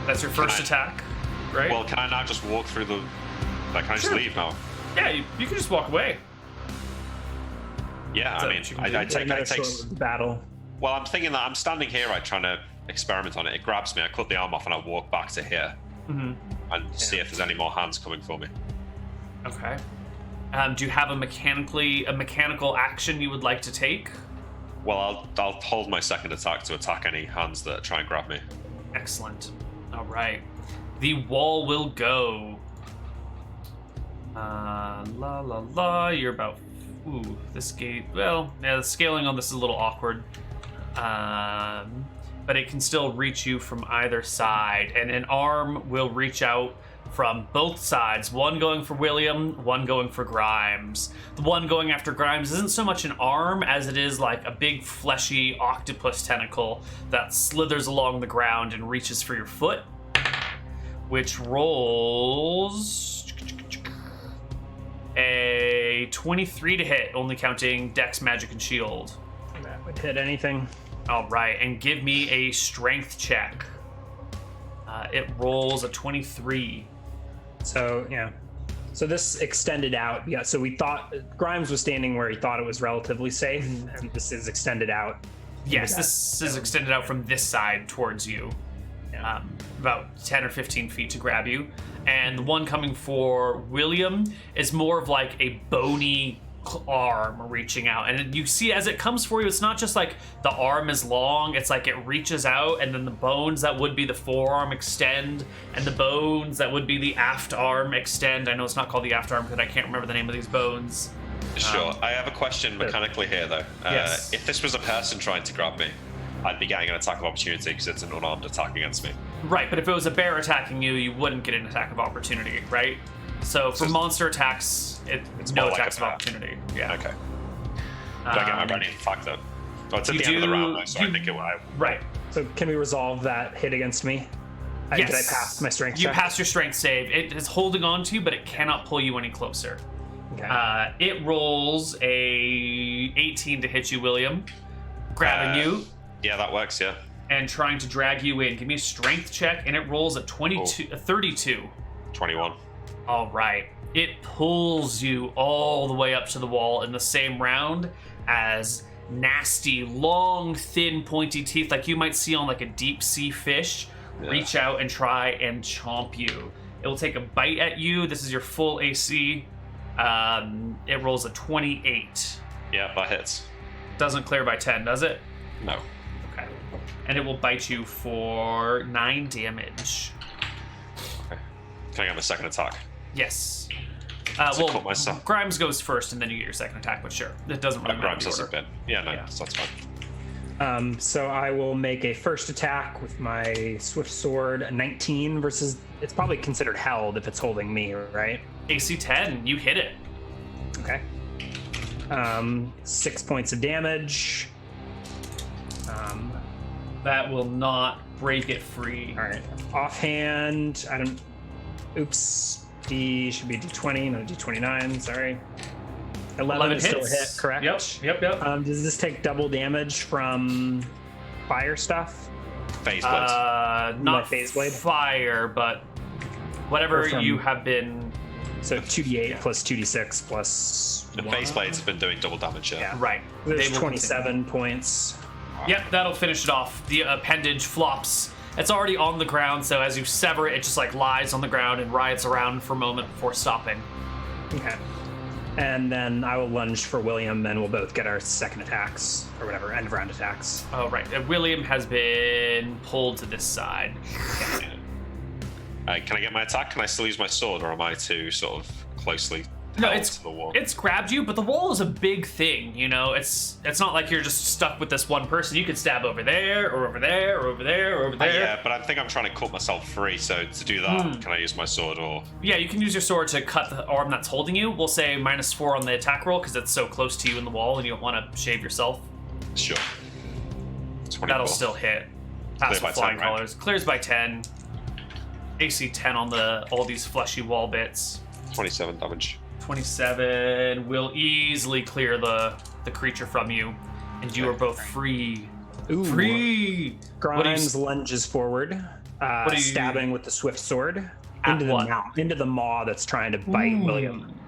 Speaker 1: That's your first attack, right?
Speaker 3: Well, can I now just walk through the... Like, can I just leave now?
Speaker 1: Yeah, you can just walk away.
Speaker 3: Yeah,
Speaker 1: So
Speaker 3: I mean,
Speaker 1: you can
Speaker 3: I
Speaker 1: do
Speaker 3: take
Speaker 2: Another
Speaker 3: I take.
Speaker 2: short battle.
Speaker 3: Well, I'm thinking that I'm standing here, right, trying to experiment on it. It grabs me. I cut the arm off, and I walk back to here and see if there's any more hands coming for me.
Speaker 1: Okay. Do you have a mechanical action you would like to take?
Speaker 3: Well, I'll hold my second attack to attack any hands that try and grab me.
Speaker 1: Excellent. All right. The wall will go. You're about. Ooh, this gate. Well, yeah, the scaling on this is a little awkward. But it can still reach you from either side, and an arm will reach out from both sides. One going for William, one going for Grimes. The one going after Grimes isn't so much an arm as it is like a big fleshy octopus tentacle that slithers along the ground and reaches for your foot, which rolls a 23 to hit, only counting Dex, Magic, and Shield.
Speaker 2: That would hit anything.
Speaker 1: All right, and give me a strength check. It rolls a 23.
Speaker 2: So, yeah. So this extended out. Yeah, so we thought Grimes was standing where he thought it was relatively safe, and this is extended out.
Speaker 1: Yes, this is extended out from this side towards you.
Speaker 2: Yeah.
Speaker 1: About 10 or 15 feet to grab you. And the one coming for William is more of like a bony arm reaching out, and you see as it comes for you, it's not just like the arm is long, it's like it reaches out, and then the bones that would be the forearm extend, and the bones that would be the aft arm extend. I know it's not called the aft arm because I can't remember the name of these bones.
Speaker 3: Sure. I have a question mechanically here, though.
Speaker 1: Yes.
Speaker 3: If this was a person trying to grab me, I'd be getting an attack of opportunity because it's an unarmed attack against me.
Speaker 1: Right, but if it was a bear attacking you, you wouldn't get an attack of opportunity, right? So for monster attacks, it's no
Speaker 3: more like
Speaker 1: attacks
Speaker 3: a
Speaker 1: of
Speaker 3: bat.
Speaker 1: opportunity. Yeah.
Speaker 3: Okay. Do I get my ready attack, though? Oh, it's at
Speaker 1: You
Speaker 3: the end of the
Speaker 1: do-
Speaker 3: round, though, so I
Speaker 1: you-
Speaker 3: think it will.
Speaker 1: Right.
Speaker 2: So can we resolve that hit against me?
Speaker 1: Yes.
Speaker 2: Did I pass my strength
Speaker 1: You
Speaker 2: check?
Speaker 1: passed your strength save. It is holding on to you, but it cannot pull you any closer.
Speaker 2: Okay.
Speaker 1: It rolls a 18 to hit you, William, grabbing you
Speaker 3: Yeah, that works, yeah.
Speaker 1: and trying to drag you in. Give me a strength check, and it rolls a 32.
Speaker 3: 21.
Speaker 1: All right. It pulls you all the way up to the wall in the same round as nasty, long, thin, pointy teeth, like you might see on like a deep sea fish, reach out and try and chomp you. It will take a bite at you. This is your full AC. It rolls a 28.
Speaker 3: Yeah, that hits.
Speaker 1: Doesn't clear by 10, does it?
Speaker 3: No.
Speaker 1: Okay. And it will bite you for 9 damage.
Speaker 3: Okay. Can I get my second attack?
Speaker 1: Yes.
Speaker 3: So cut myself.
Speaker 1: Grimes goes first, and then you get your second attack, but sure. It doesn't really matter.
Speaker 3: Grimes
Speaker 1: the
Speaker 3: hasn't
Speaker 1: order.
Speaker 3: been. Yeah, no,
Speaker 1: Yeah.
Speaker 3: that's fine.
Speaker 2: So I will make a first attack with my swift sword, a 19 versus. It's probably considered held if it's holding me, right?
Speaker 1: AC 10, you hit it.
Speaker 2: Okay. 6 points of damage.
Speaker 1: That will not break it free.
Speaker 2: All right. Offhand, I don't. Oops. D should be D20, no D29. Sorry. 11 is still a hit, correct?
Speaker 1: Yep.
Speaker 2: Does this take double damage from fire stuff?
Speaker 3: Phase blades.
Speaker 1: Not
Speaker 2: phase blade?
Speaker 1: fire, but whatever
Speaker 2: Or from-
Speaker 1: you have been.
Speaker 2: So 2d8 plus 2d6 plus.
Speaker 3: The phase blades have been doing double damage, yeah.
Speaker 2: Yeah.
Speaker 1: Right.
Speaker 2: There's
Speaker 1: They will
Speaker 2: 27 points.
Speaker 1: Yep, that'll finish it off. The appendage flops. It's already on the ground, so as you sever it, it just like lies on the ground and writhes around for a moment before stopping.
Speaker 2: Okay. And then I will lunge for William, and we'll both get our second attacks, or whatever, end of round attacks.
Speaker 1: Oh, right. William has been pulled to this side.
Speaker 3: Can I get my attack? Can I still use my sword, or am I too sort of closely
Speaker 1: No,
Speaker 3: held to the wall?
Speaker 1: it's grabbed you, but the wall is a big thing, you know? It's not like you're just stuck with this one person. You could stab over there, or over there, or over there, or over there.
Speaker 3: Yeah, but I think I'm trying to cut myself free, so to do that, can I use my sword, or...
Speaker 1: Yeah, you can use your sword to cut the arm that's holding you. We'll say -4 on the attack roll because it's so close to you in the wall and you don't want to shave yourself.
Speaker 3: Sure. 24.
Speaker 1: That'll still hit. Pass
Speaker 3: Clear by
Speaker 1: with flying
Speaker 3: 10, right?
Speaker 1: colors. Clears by 10. AC 10 on all these fleshy wall bits.
Speaker 3: 27 damage.
Speaker 1: 27 will easily clear the creature from you, and you are both free.
Speaker 2: Ooh.
Speaker 1: Free.
Speaker 2: Grimes lunges forward,
Speaker 1: do you-
Speaker 2: stabbing with the swift sword
Speaker 1: At
Speaker 2: into
Speaker 1: what?
Speaker 2: the maw that's trying to bite William.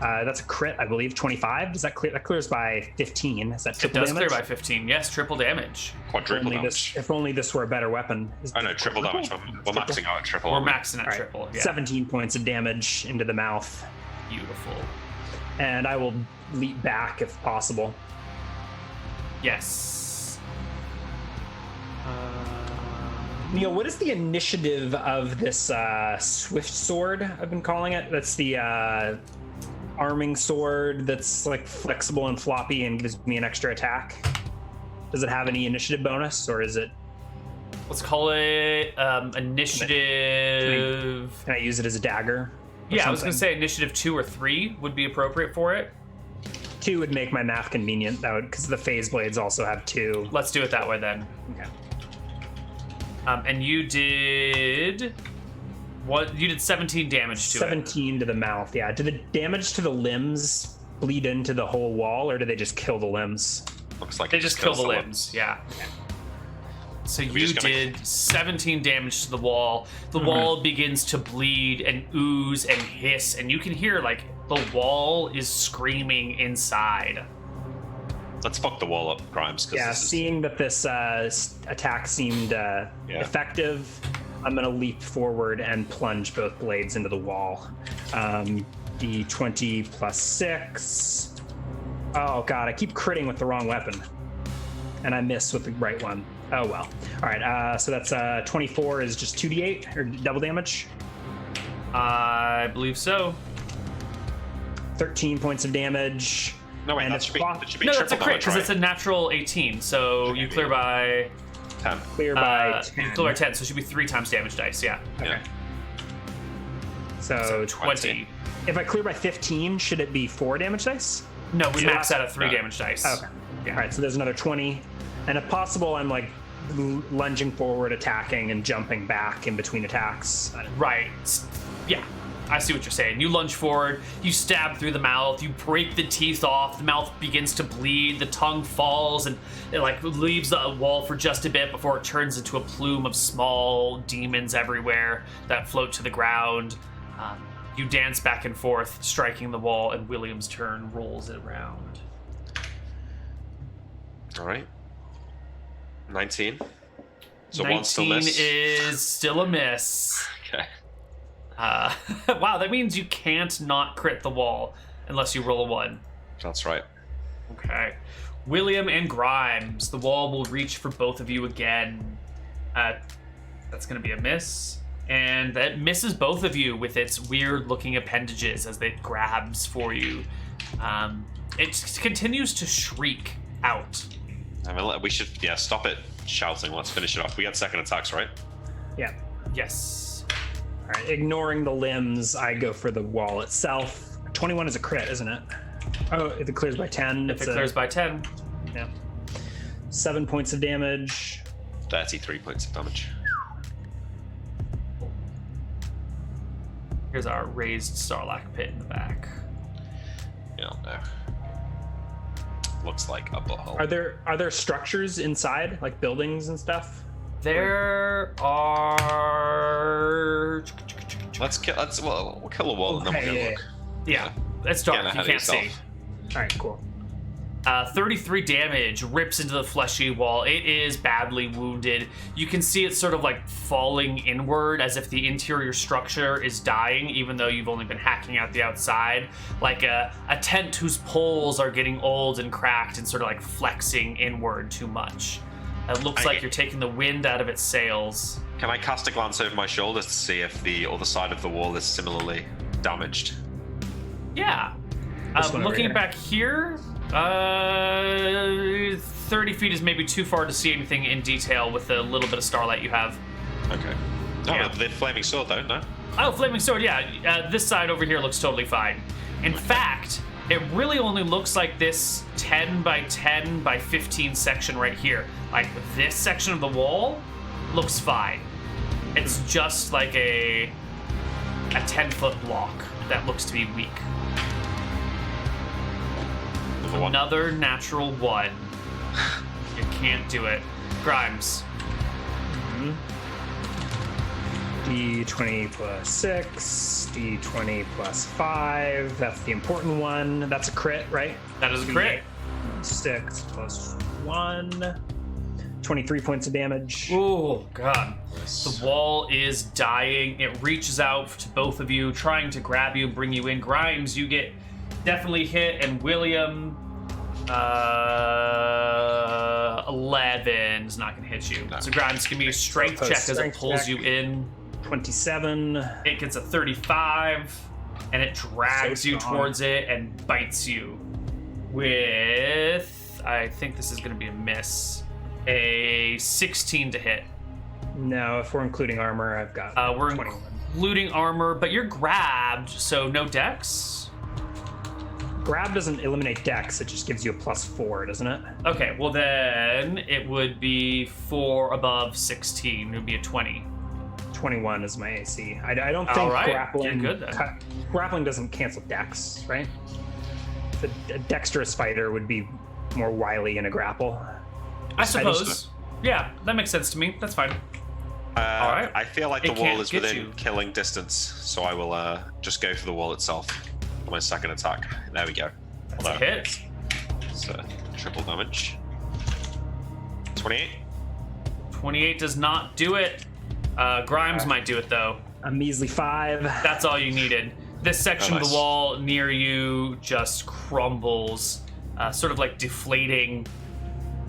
Speaker 2: That's a crit, I believe. 25. Does that clear? That clears by 15. Is that
Speaker 1: It
Speaker 2: triple
Speaker 1: does
Speaker 2: damage?
Speaker 1: clear by 15. Yes, triple damage.
Speaker 3: Quadruple damage.
Speaker 2: If only this were a better weapon.
Speaker 3: Oh no, triple damage. We're maxing out at triple.
Speaker 1: We're maxing at
Speaker 2: All right.
Speaker 1: triple. Yeah.
Speaker 2: 17 points of damage into the mouth.
Speaker 1: Beautiful.
Speaker 2: And I will leap back if possible.
Speaker 1: Yes.
Speaker 2: Neal, what is the initiative of this swift sword I've been calling it? That's the arming sword that's like flexible and floppy and gives me an extra attack. Does it have any initiative bonus, or is it?
Speaker 1: Let's call it initiative.
Speaker 2: Can I use it as a dagger?
Speaker 1: Yeah, I was going to say initiative 2 or 3 would be appropriate for it.
Speaker 2: 2 would make my math convenient. That would, because the phase blades also have 2.
Speaker 1: Let's do it that way then.
Speaker 2: Okay.
Speaker 1: And you did what? You did 17 damage to
Speaker 2: 17 to the mouth. Yeah. Do the damage to the limbs bleed into the whole wall, or do they just kill the limbs?
Speaker 3: Looks like
Speaker 1: it. They
Speaker 3: it
Speaker 1: just kill the
Speaker 3: kills
Speaker 1: limbs. Yeah. So
Speaker 3: we
Speaker 1: you
Speaker 3: just gonna-
Speaker 1: did 17 damage to the wall. The wall begins to bleed and ooze and hiss, and you can hear like the wall is screaming inside.
Speaker 3: Let's fuck the wall up, Grimes.
Speaker 2: Yeah, seeing that this attack seemed effective, I'm going to leap forward and plunge both blades into the wall. D20 plus 6. Oh, God, I keep critting with the wrong weapon. And I miss with the right one. Oh, well. All right, so that's 24 is just 2d8, or double damage.
Speaker 1: I believe so.
Speaker 2: 13 points of damage.
Speaker 3: No, wait,
Speaker 2: and
Speaker 3: that
Speaker 2: it's
Speaker 3: should be
Speaker 1: No,
Speaker 3: triple
Speaker 1: that's a crit
Speaker 3: damage,
Speaker 1: because
Speaker 3: right?
Speaker 1: it's a natural 18. So you clear by
Speaker 3: 10.
Speaker 2: Clear by
Speaker 1: you
Speaker 2: 10.
Speaker 1: clear by 10, so it should be 3 times damage dice. Yeah.
Speaker 2: Okay.
Speaker 3: Yeah.
Speaker 2: So
Speaker 1: 20.
Speaker 2: if I clear by 15, should it be 4 damage dice?
Speaker 1: No, we
Speaker 2: Yeah.
Speaker 1: max out at 3
Speaker 3: No.
Speaker 1: damage dice.
Speaker 2: Okay.
Speaker 1: Yeah.
Speaker 2: All right, so there's another 20. And if possible, I'm like lunging forward, attacking, and jumping back in between attacks.
Speaker 1: Right. Yeah. I see what you're saying. You lunge forward, you stab through the mouth, you break the teeth off, the mouth begins to bleed, the tongue falls, and it like leaves the wall for just a bit before it turns into a plume of small demons everywhere that float to the ground. You dance back and forth, striking the wall, and William's turn rolls it around.
Speaker 3: All right. 19. So
Speaker 1: 19
Speaker 3: one still miss.
Speaker 1: is still a miss.
Speaker 3: Okay.
Speaker 1: Wow, that means you can't not crit the wall unless you roll a 1.
Speaker 3: That's right.
Speaker 1: Okay. William and Grimes, the wall will reach for both of you again. That's going to be a miss. And that misses both of you with its weird-looking appendages as it grabs for you. It continues to shriek out.
Speaker 3: I mean, we should, stop it shouting. Let's finish it off. We got second attacks, right?
Speaker 2: Yeah.
Speaker 1: Yes.
Speaker 2: All right, ignoring the limbs, I go for the wall itself. 21 is a crit, isn't it? Oh, if it clears by 10.
Speaker 1: If it clears by 10.
Speaker 2: Yeah. 7 points of damage.
Speaker 3: 33 points of damage.
Speaker 1: Here's our raised Sarlacc pit in the back.
Speaker 3: Yeah, no. Looks like a butthole.
Speaker 2: Are there structures inside, like buildings and stuff?
Speaker 1: There are...
Speaker 3: We'll kill a wall and then we'll go
Speaker 2: Okay,
Speaker 3: look.
Speaker 1: Yeah, it's dark.
Speaker 3: Getting
Speaker 1: You
Speaker 3: ahead of
Speaker 1: can't see.
Speaker 3: yourself.
Speaker 2: All right, cool.
Speaker 1: 33 damage rips into the fleshy wall. It is badly wounded. You can see it sort of like falling inward as if the interior structure is dying, even though you've only been hacking out the outside. Like a tent whose poles are getting old and cracked and sort of like flexing inward too much. It looks like you're taking the wind out of its sails.
Speaker 3: Can I cast a glance over my shoulders to see if the other side of the wall is similarly damaged?
Speaker 1: Yeah.
Speaker 2: This one over
Speaker 1: Looking
Speaker 2: here.
Speaker 1: back here, 30 feet is maybe too far to see anything in detail with the little bit of starlight you have.
Speaker 3: Okay. Oh,
Speaker 1: Yeah.
Speaker 3: the flaming sword, though, no?
Speaker 1: Oh, flaming sword, yeah. This side over here looks totally fine. In fact, it really only looks like this 10 by 10 by 15 section right here. Like this section of the wall looks fine. It's just like a 10-foot block that looks to be weak.
Speaker 3: Number 1.
Speaker 1: Another natural 1. You can't do it. Grimes.
Speaker 2: D20 plus 6, D20 plus 5. That's the important one. That's a crit, right?
Speaker 1: That is a crit.
Speaker 2: 6 plus 1. 23 points of damage.
Speaker 1: Oh, God. The wall is dying. It reaches out to both of you, trying to grab you and bring you in. Grimes, you get definitely hit, and William, 11 is not going to hit you. So Grimes, give me a strength check as it pulls you in.
Speaker 2: 27.
Speaker 1: It gets a 35, and it drags you towards it and bites you with, I think this is going to be a miss, a 16 to hit.
Speaker 2: No, if we're including armor, I've got
Speaker 1: we're
Speaker 2: 21.
Speaker 1: including armor, but you're grabbed, so no dex?
Speaker 2: Grab doesn't eliminate dex, it just gives you a +4, doesn't it?
Speaker 1: Okay, well then it would be 4 above 16. It would be a 20.
Speaker 2: 21 is my AC. I don't think
Speaker 1: right.
Speaker 2: grappling.
Speaker 1: You're good then.
Speaker 2: Grappling doesn't cancel dex, right? A dexterous fighter would be more wily in a grapple.
Speaker 1: I suppose. Yeah, that makes sense to me. That's fine. All right.
Speaker 3: I feel like the
Speaker 1: It
Speaker 3: wall
Speaker 1: can't
Speaker 3: is
Speaker 1: get
Speaker 3: within
Speaker 1: you.
Speaker 3: killing distance, so I will just go for the wall itself for my second attack. There we go.
Speaker 1: That's a hit.
Speaker 3: It's triple damage. 28.
Speaker 1: 28 does not do it. Grimes might do it though.
Speaker 2: A measly 5.
Speaker 1: That's all you needed. This section of
Speaker 3: nice.
Speaker 1: the wall near you just crumbles, sort of like deflating,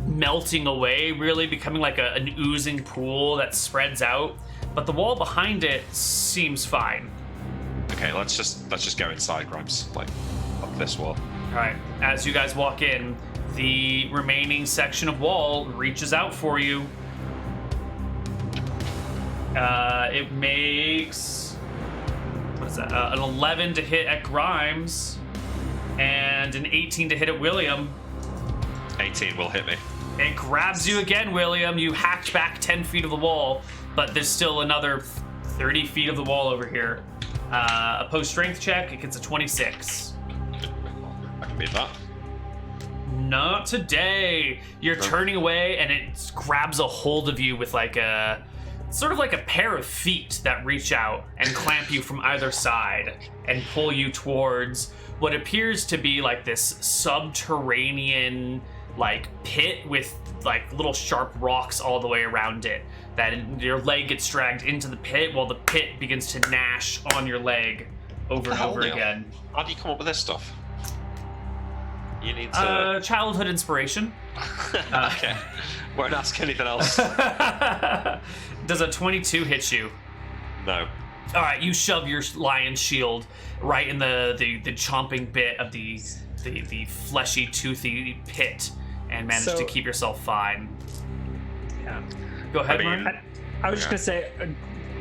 Speaker 1: melting away, really becoming like an oozing pool that spreads out. But the wall behind it seems fine.
Speaker 3: Okay, let's just go inside, Grimes. Like up this wall.
Speaker 1: All right. As you guys walk in, the remaining section of wall reaches out for you. It makes, what is that? An 11 to hit at Grimes, and an 18 to hit at William.
Speaker 3: 18 will hit me.
Speaker 1: It grabs you again, William. You hacked back 10 feet of the wall, but there's still another 30 feet of the wall over here. Opposed strength check, it gets a 26.
Speaker 3: I can beat that.
Speaker 1: Not today. You're turning away, and it grabs a hold of you with like a sort of like a pair of feet that reach out and clamp you from either side and pull you towards what appears to be like this subterranean like pit with like little sharp rocks all the way around it. That your leg gets dragged into the pit while the pit begins to gnash on your leg over and over
Speaker 3: Neal?
Speaker 1: again.
Speaker 3: How do you come up with this stuff? You need to.
Speaker 1: Childhood inspiration.
Speaker 3: Okay. Won't ask anything else.
Speaker 1: Does a 22 hit you?
Speaker 3: No.
Speaker 1: All right, you shove your lion shield right in the chomping bit of the fleshy, toothy pit and manage to keep yourself fine.
Speaker 2: Yeah.
Speaker 1: Go ahead,
Speaker 3: I mean-
Speaker 1: Mark.
Speaker 2: I was just gonna say,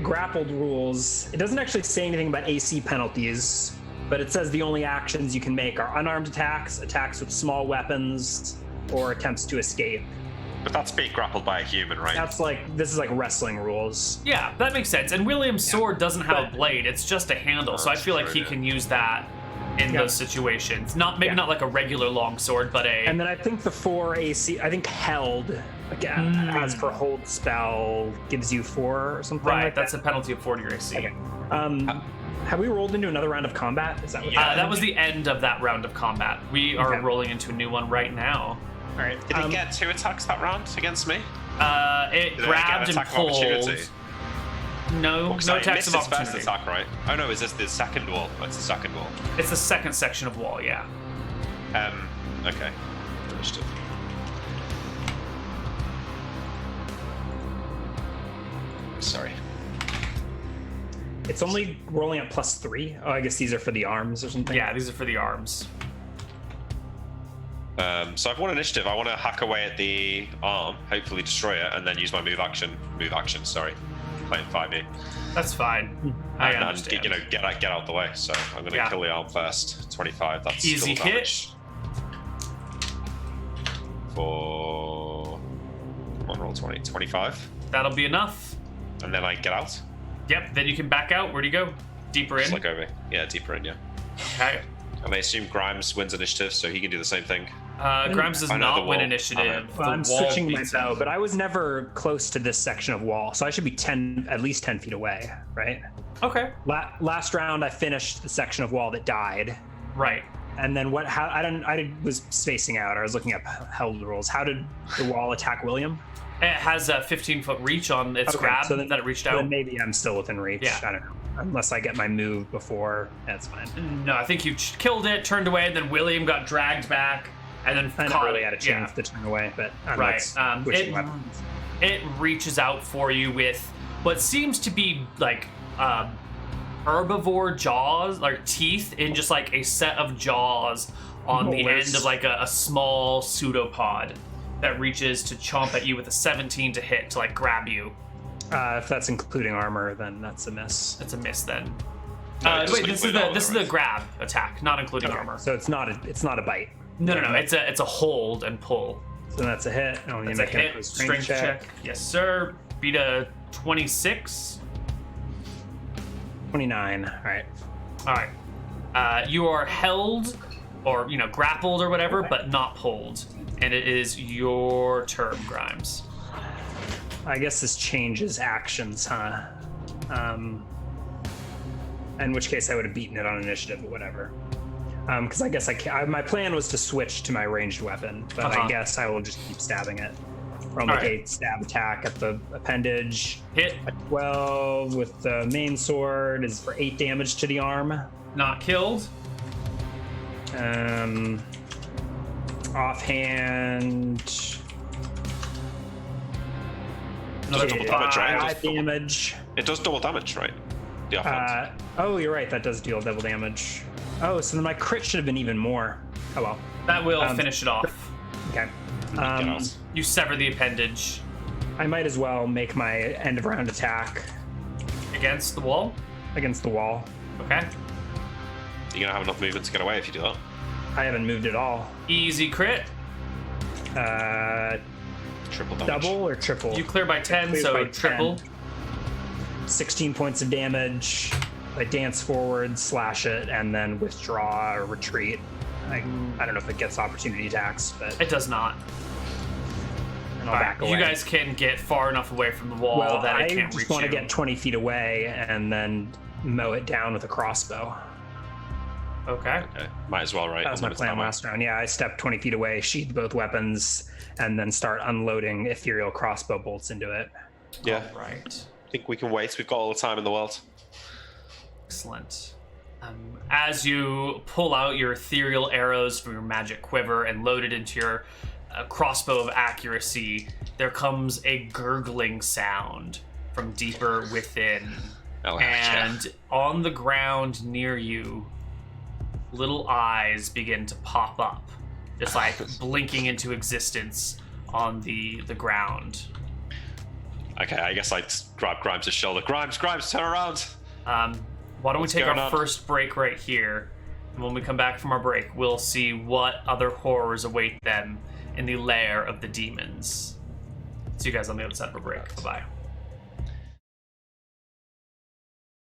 Speaker 2: grappled rules. It doesn't actually say anything about AC penalties, but it says the only actions you can make are unarmed attacks, attacks with small weapons, or attempts to escape.
Speaker 3: But that's being grappled by a human, right?
Speaker 2: This is like wrestling rules.
Speaker 1: Yeah, that makes sense. And William's sword doesn't have a blade; it's just a handle. So I feel like he can use that in those situations. Not like a regular long sword, but a.
Speaker 2: And then I think the 4 AC, I think held again as per hold spell gives you 4 or something.
Speaker 1: right.
Speaker 2: like
Speaker 1: That's
Speaker 2: that.
Speaker 1: a penalty of 4 to your AC.
Speaker 2: Okay. Have we rolled into another round of combat? Is that what
Speaker 1: That was the end of that round of combat. We are
Speaker 2: Okay.
Speaker 1: rolling into a new one right now.
Speaker 2: All right.
Speaker 3: Did he get 2 attacks that round against me?
Speaker 1: It
Speaker 3: Did I get
Speaker 1: grabbed
Speaker 3: an
Speaker 1: and
Speaker 3: attack of
Speaker 1: pulled.
Speaker 3: opportunity?
Speaker 1: No
Speaker 3: Because I
Speaker 1: attacks
Speaker 3: missed
Speaker 1: of
Speaker 3: his first
Speaker 1: opportunity.
Speaker 3: attack, right? Oh no, is this the second wall? Oh, it's the second wall.
Speaker 1: It's the second section of wall, yeah.
Speaker 3: Okay. Understood. Sorry.
Speaker 2: It's only rolling at +3. Oh, I guess these are for the arms or something.
Speaker 1: Yeah, these are for the arms.
Speaker 3: So I've won initiative. I want to hack away at the arm, hopefully destroy it, and then use my move action. Sorry, playing 5e.
Speaker 1: That's fine. I
Speaker 3: And
Speaker 1: understand.
Speaker 3: get out the way. So I'm going to kill the arm first. 25. That's
Speaker 1: Easy
Speaker 3: still
Speaker 1: hit.
Speaker 3: damage. For come on, roll 20. 25,
Speaker 1: That'll be enough.
Speaker 3: and then I get out.
Speaker 1: Yep, then you can back out. Where do you go? Deeper
Speaker 3: Just
Speaker 1: in?
Speaker 3: like over. Yeah, deeper in. Yeah.
Speaker 1: Okay.
Speaker 3: And I assume Grimes wins initiative, so he can do the same thing.
Speaker 1: Grimes does
Speaker 3: I know
Speaker 1: not
Speaker 3: the
Speaker 1: win
Speaker 3: wall.
Speaker 1: initiative.
Speaker 3: Okay.
Speaker 1: The
Speaker 2: Well, I'm
Speaker 1: wall
Speaker 2: switching my
Speaker 1: beats
Speaker 2: bow,
Speaker 1: him.
Speaker 2: but I was never close to this section of wall, so I should be at least 10 feet away, right?
Speaker 1: Okay.
Speaker 2: Last round, I finished the section of wall that died,
Speaker 1: Right.
Speaker 2: and then I was spacing out. I was looking up held rules. How did the wall attack William?
Speaker 1: It has a 15-foot reach on its grab
Speaker 2: so then,
Speaker 1: that it reached
Speaker 2: so
Speaker 1: out.
Speaker 2: then maybe I'm still within reach.
Speaker 1: Yeah.
Speaker 2: I don't know. Unless I get my move before, that's fine.
Speaker 1: No, I think you killed it, turned away, and then William got dragged back, and then
Speaker 2: I never
Speaker 1: caught
Speaker 2: really
Speaker 1: it.
Speaker 2: had a chance to turn away, but I'm
Speaker 1: Right.
Speaker 2: switching weapons.
Speaker 1: It reaches out for you with what seems to be like herbivore jaws, like teeth, in just like a set of jaws on the
Speaker 2: Molars.
Speaker 1: end of like a small pseudopod that reaches to chomp at you with a 17 to hit to like grab you.
Speaker 2: If that's including armor, then that's a miss.
Speaker 1: It's a miss then.
Speaker 3: No, it doesn't
Speaker 1: Wait, this is
Speaker 3: include
Speaker 1: the
Speaker 3: armor, right?
Speaker 1: grab attack, not including armor.
Speaker 2: So it's not a bite.
Speaker 1: No, it's a hold and pull.
Speaker 2: So that's a hit. Oh, you
Speaker 1: It's a
Speaker 2: make an
Speaker 1: hit.
Speaker 2: opposed
Speaker 1: Strength check. Yes, sir. Beat a 26.
Speaker 2: 29. All right.
Speaker 1: All right. You are held, or grappled or whatever, but not pulled. And it is your turn, Grimes.
Speaker 2: I guess this changes actions, huh? In which case I would have beaten it on initiative, but whatever. Because I guess my plan was to switch to my ranged weapon, but I guess I will just keep stabbing it. Roll my
Speaker 1: Alright.
Speaker 2: stab attack at the appendage.
Speaker 1: Hit,
Speaker 2: A 12 with the main sword is for 8 damage to the arm.
Speaker 1: not killed.
Speaker 2: Offhand.
Speaker 1: Another
Speaker 3: double damage, right?
Speaker 2: 5 damage.
Speaker 3: It does double damage, right? The offhand.
Speaker 2: Oh, you're right. That does deal double damage. Oh, so then my crit should have been even more. Oh well.
Speaker 1: That will finish it off.
Speaker 2: Okay.
Speaker 3: Get out.
Speaker 1: You sever the appendage
Speaker 2: I might as well make my end of round attack
Speaker 1: against the wall.
Speaker 2: against the wall.
Speaker 1: Okay.
Speaker 3: You're gonna have enough movement to get away if you do that.
Speaker 2: I haven't moved at all.
Speaker 1: Easy crit.
Speaker 3: Triple damage.
Speaker 2: Double or triple?
Speaker 1: You clear by 10,
Speaker 2: Clears
Speaker 1: so
Speaker 2: by 10.
Speaker 1: triple.
Speaker 2: 16 points of damage. I dance forward, slash it, and then withdraw or retreat. I don't know if it gets opportunity attacks, but
Speaker 1: It does not.
Speaker 2: and I'll back away.
Speaker 1: You guys can get far enough away from the wall
Speaker 2: well,
Speaker 1: that
Speaker 2: I
Speaker 1: it can't
Speaker 2: just
Speaker 1: reach
Speaker 2: want
Speaker 1: you.
Speaker 2: to get 20 feet away and then mow it down with a crossbow.
Speaker 1: Okay.
Speaker 3: Okay. Might as well, right?
Speaker 2: That was my
Speaker 3: Unlimited
Speaker 2: plan
Speaker 3: ammo.
Speaker 2: last round. Yeah, I stepped 20 feet away, sheathed both weapons, and then start unloading ethereal crossbow bolts into it.
Speaker 3: Yeah.
Speaker 1: Right.
Speaker 3: I think we can wait. We've got all the time in the world.
Speaker 1: Excellent. As you pull out your ethereal arrows from your magic quiver and load it into your crossbow of accuracy, there comes a gurgling sound from deeper within.
Speaker 3: Oh,
Speaker 1: And on the ground near you, little eyes begin to pop up, just like blinking into existence on the ground.
Speaker 3: Okay, I guess I'd grab Grimes' shoulder. Grimes, turn around!
Speaker 1: Why don't
Speaker 3: What's
Speaker 1: we take our
Speaker 3: going on?
Speaker 1: first break right here? And when we come back from our break, we'll see what other horrors await them in the lair of the demons. See you guys on the other side of a break. Bye-bye.